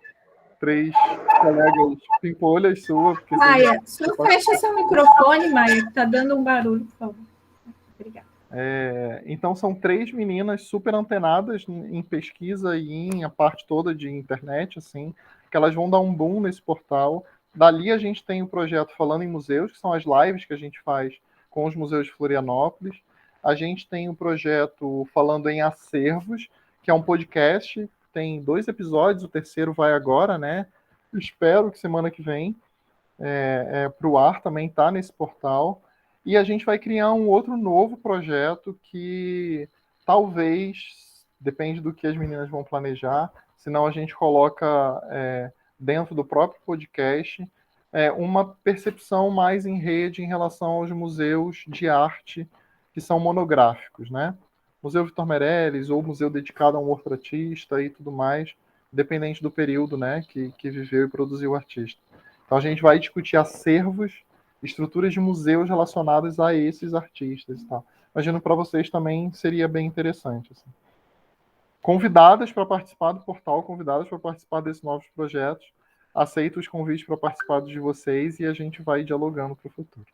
3 colegas pimpolhas sua. Porque Maia, só fecha seu microfone, Maia, que está dando um barulho, por favor. Obrigada. Então, são 3 meninas super antenadas em pesquisa e em a parte toda de internet, assim, que elas vão dar um boom nesse portal. Dali a gente tem o projeto Falando em Museus, que são as lives que a gente faz com os museus de Florianópolis. A gente tem o projeto Falando em Acervos, que é um podcast, tem 2 episódios, o terceiro vai agora, né? Espero que semana que vem para o ar também tá nesse portal. E a gente vai criar um outro novo projeto que talvez, depende do que as meninas vão planejar, senão a gente coloca dentro do próprio podcast uma percepção mais em rede em relação aos museus de arte que são monográficos, né? Museu Vitor Meirelles ou museu dedicado a um outro artista e tudo mais, dependente do período, né, que viveu e produziu o artista. Então a gente vai discutir acervos, estruturas de museus relacionadas a esses artistas e tal. Imagino para vocês também seria bem interessante. Assim. Convidadas para participar do portal, convidadas para participar desses novos projetos. Aceito os convites para participar de vocês e a gente vai dialogando para o futuro.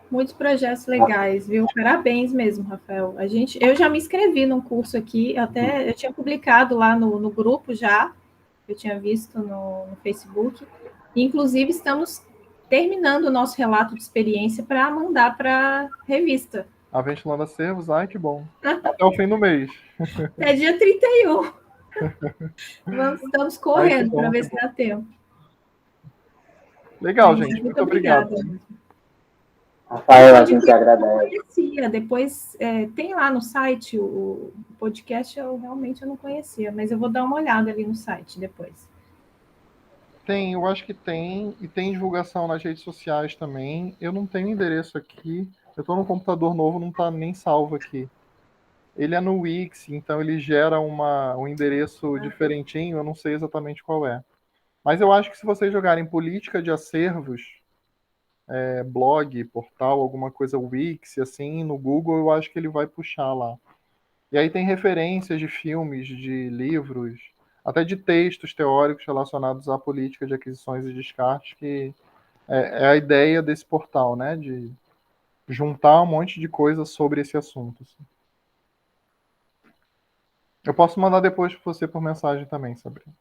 Muitos projetos legais, viu? Parabéns mesmo, Rafael. Eu já me inscrevi num curso aqui, até eu tinha publicado lá no grupo já, eu tinha visto no Facebook. Inclusive, estamos terminando o nosso relato de experiência para mandar para a revista. A Ventilando Acervos, ai que bom. Até o fim do mês. Até dia 31. Estamos correndo para ver se dá tempo. Legal, gente. Muito obrigado. Rafael, a gente agradece. Depois tem lá no site o podcast, eu realmente não conhecia, mas eu vou dar uma olhada ali no site depois. Tem, eu acho que tem, e tem divulgação nas redes sociais também. Eu não tenho endereço aqui, eu estou no computador novo, não está nem salvo aqui. Ele é no Wix, então ele gera um endereço diferentinho, eu não sei exatamente qual é. Mas eu acho que se vocês jogarem política de acervos, blog, portal, alguma coisa Wix, assim, no Google, eu acho que ele vai puxar lá. E aí tem referências de filmes, de livros, até de textos teóricos relacionados à política de aquisições e descartes, que é a ideia desse portal, né? De juntar um monte de coisa sobre esse assunto. Assim. Eu posso mandar depois para você por mensagem também, Sabrina.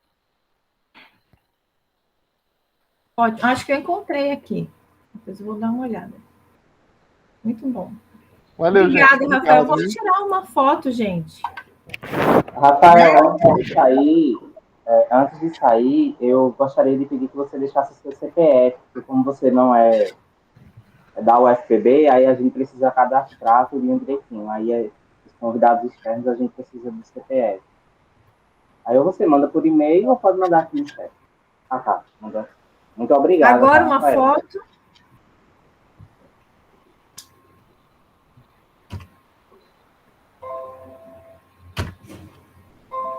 Pode. Acho que eu encontrei aqui. Depois eu vou dar uma olhada. Muito bom. Valeu, obrigada, gente. Rafael. Obrigado, Vamos tirar uma foto, gente. Rafael, antes de sair, eu gostaria de pedir que você deixasse seu CPF, porque como você não é da UFPB, aí a gente precisa cadastrar tudo direitinho. Aí os convidados externos a gente precisa do CPF. Aí ou você manda por e-mail ou pode mandar aqui no chat. Tá. Manda. Muito obrigado. Agora tá, uma Rafael? foto.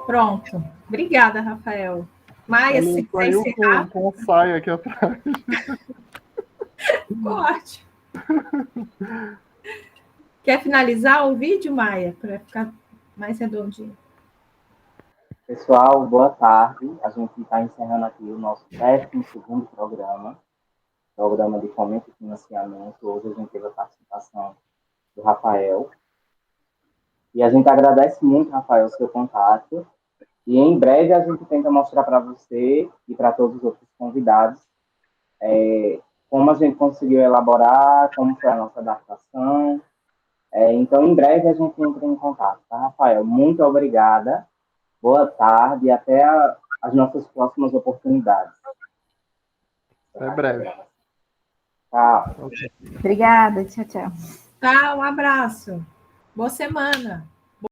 Pronto. Obrigada, Rafael. Maia, se quiser encerrar... com saia aqui atrás. Corte. Quer finalizar o vídeo, Maia? Para ficar mais redondinho. Pessoal, boa tarde. A gente está encerrando aqui o nosso 12º programa de fomento e financiamento. Hoje a gente teve a participação do Rafael. E a gente agradece muito, Rafael, o seu contato. E em breve a gente tenta mostrar para você e para todos os outros convidados como a gente conseguiu elaborar, como foi a nossa adaptação. Então, em breve a gente entra em contato, tá, Rafael? Muito obrigada. Boa tarde e até as nossas próximas oportunidades. Até breve. Tchau. Obrigada, tchau, tchau. Tá, um abraço. Boa semana.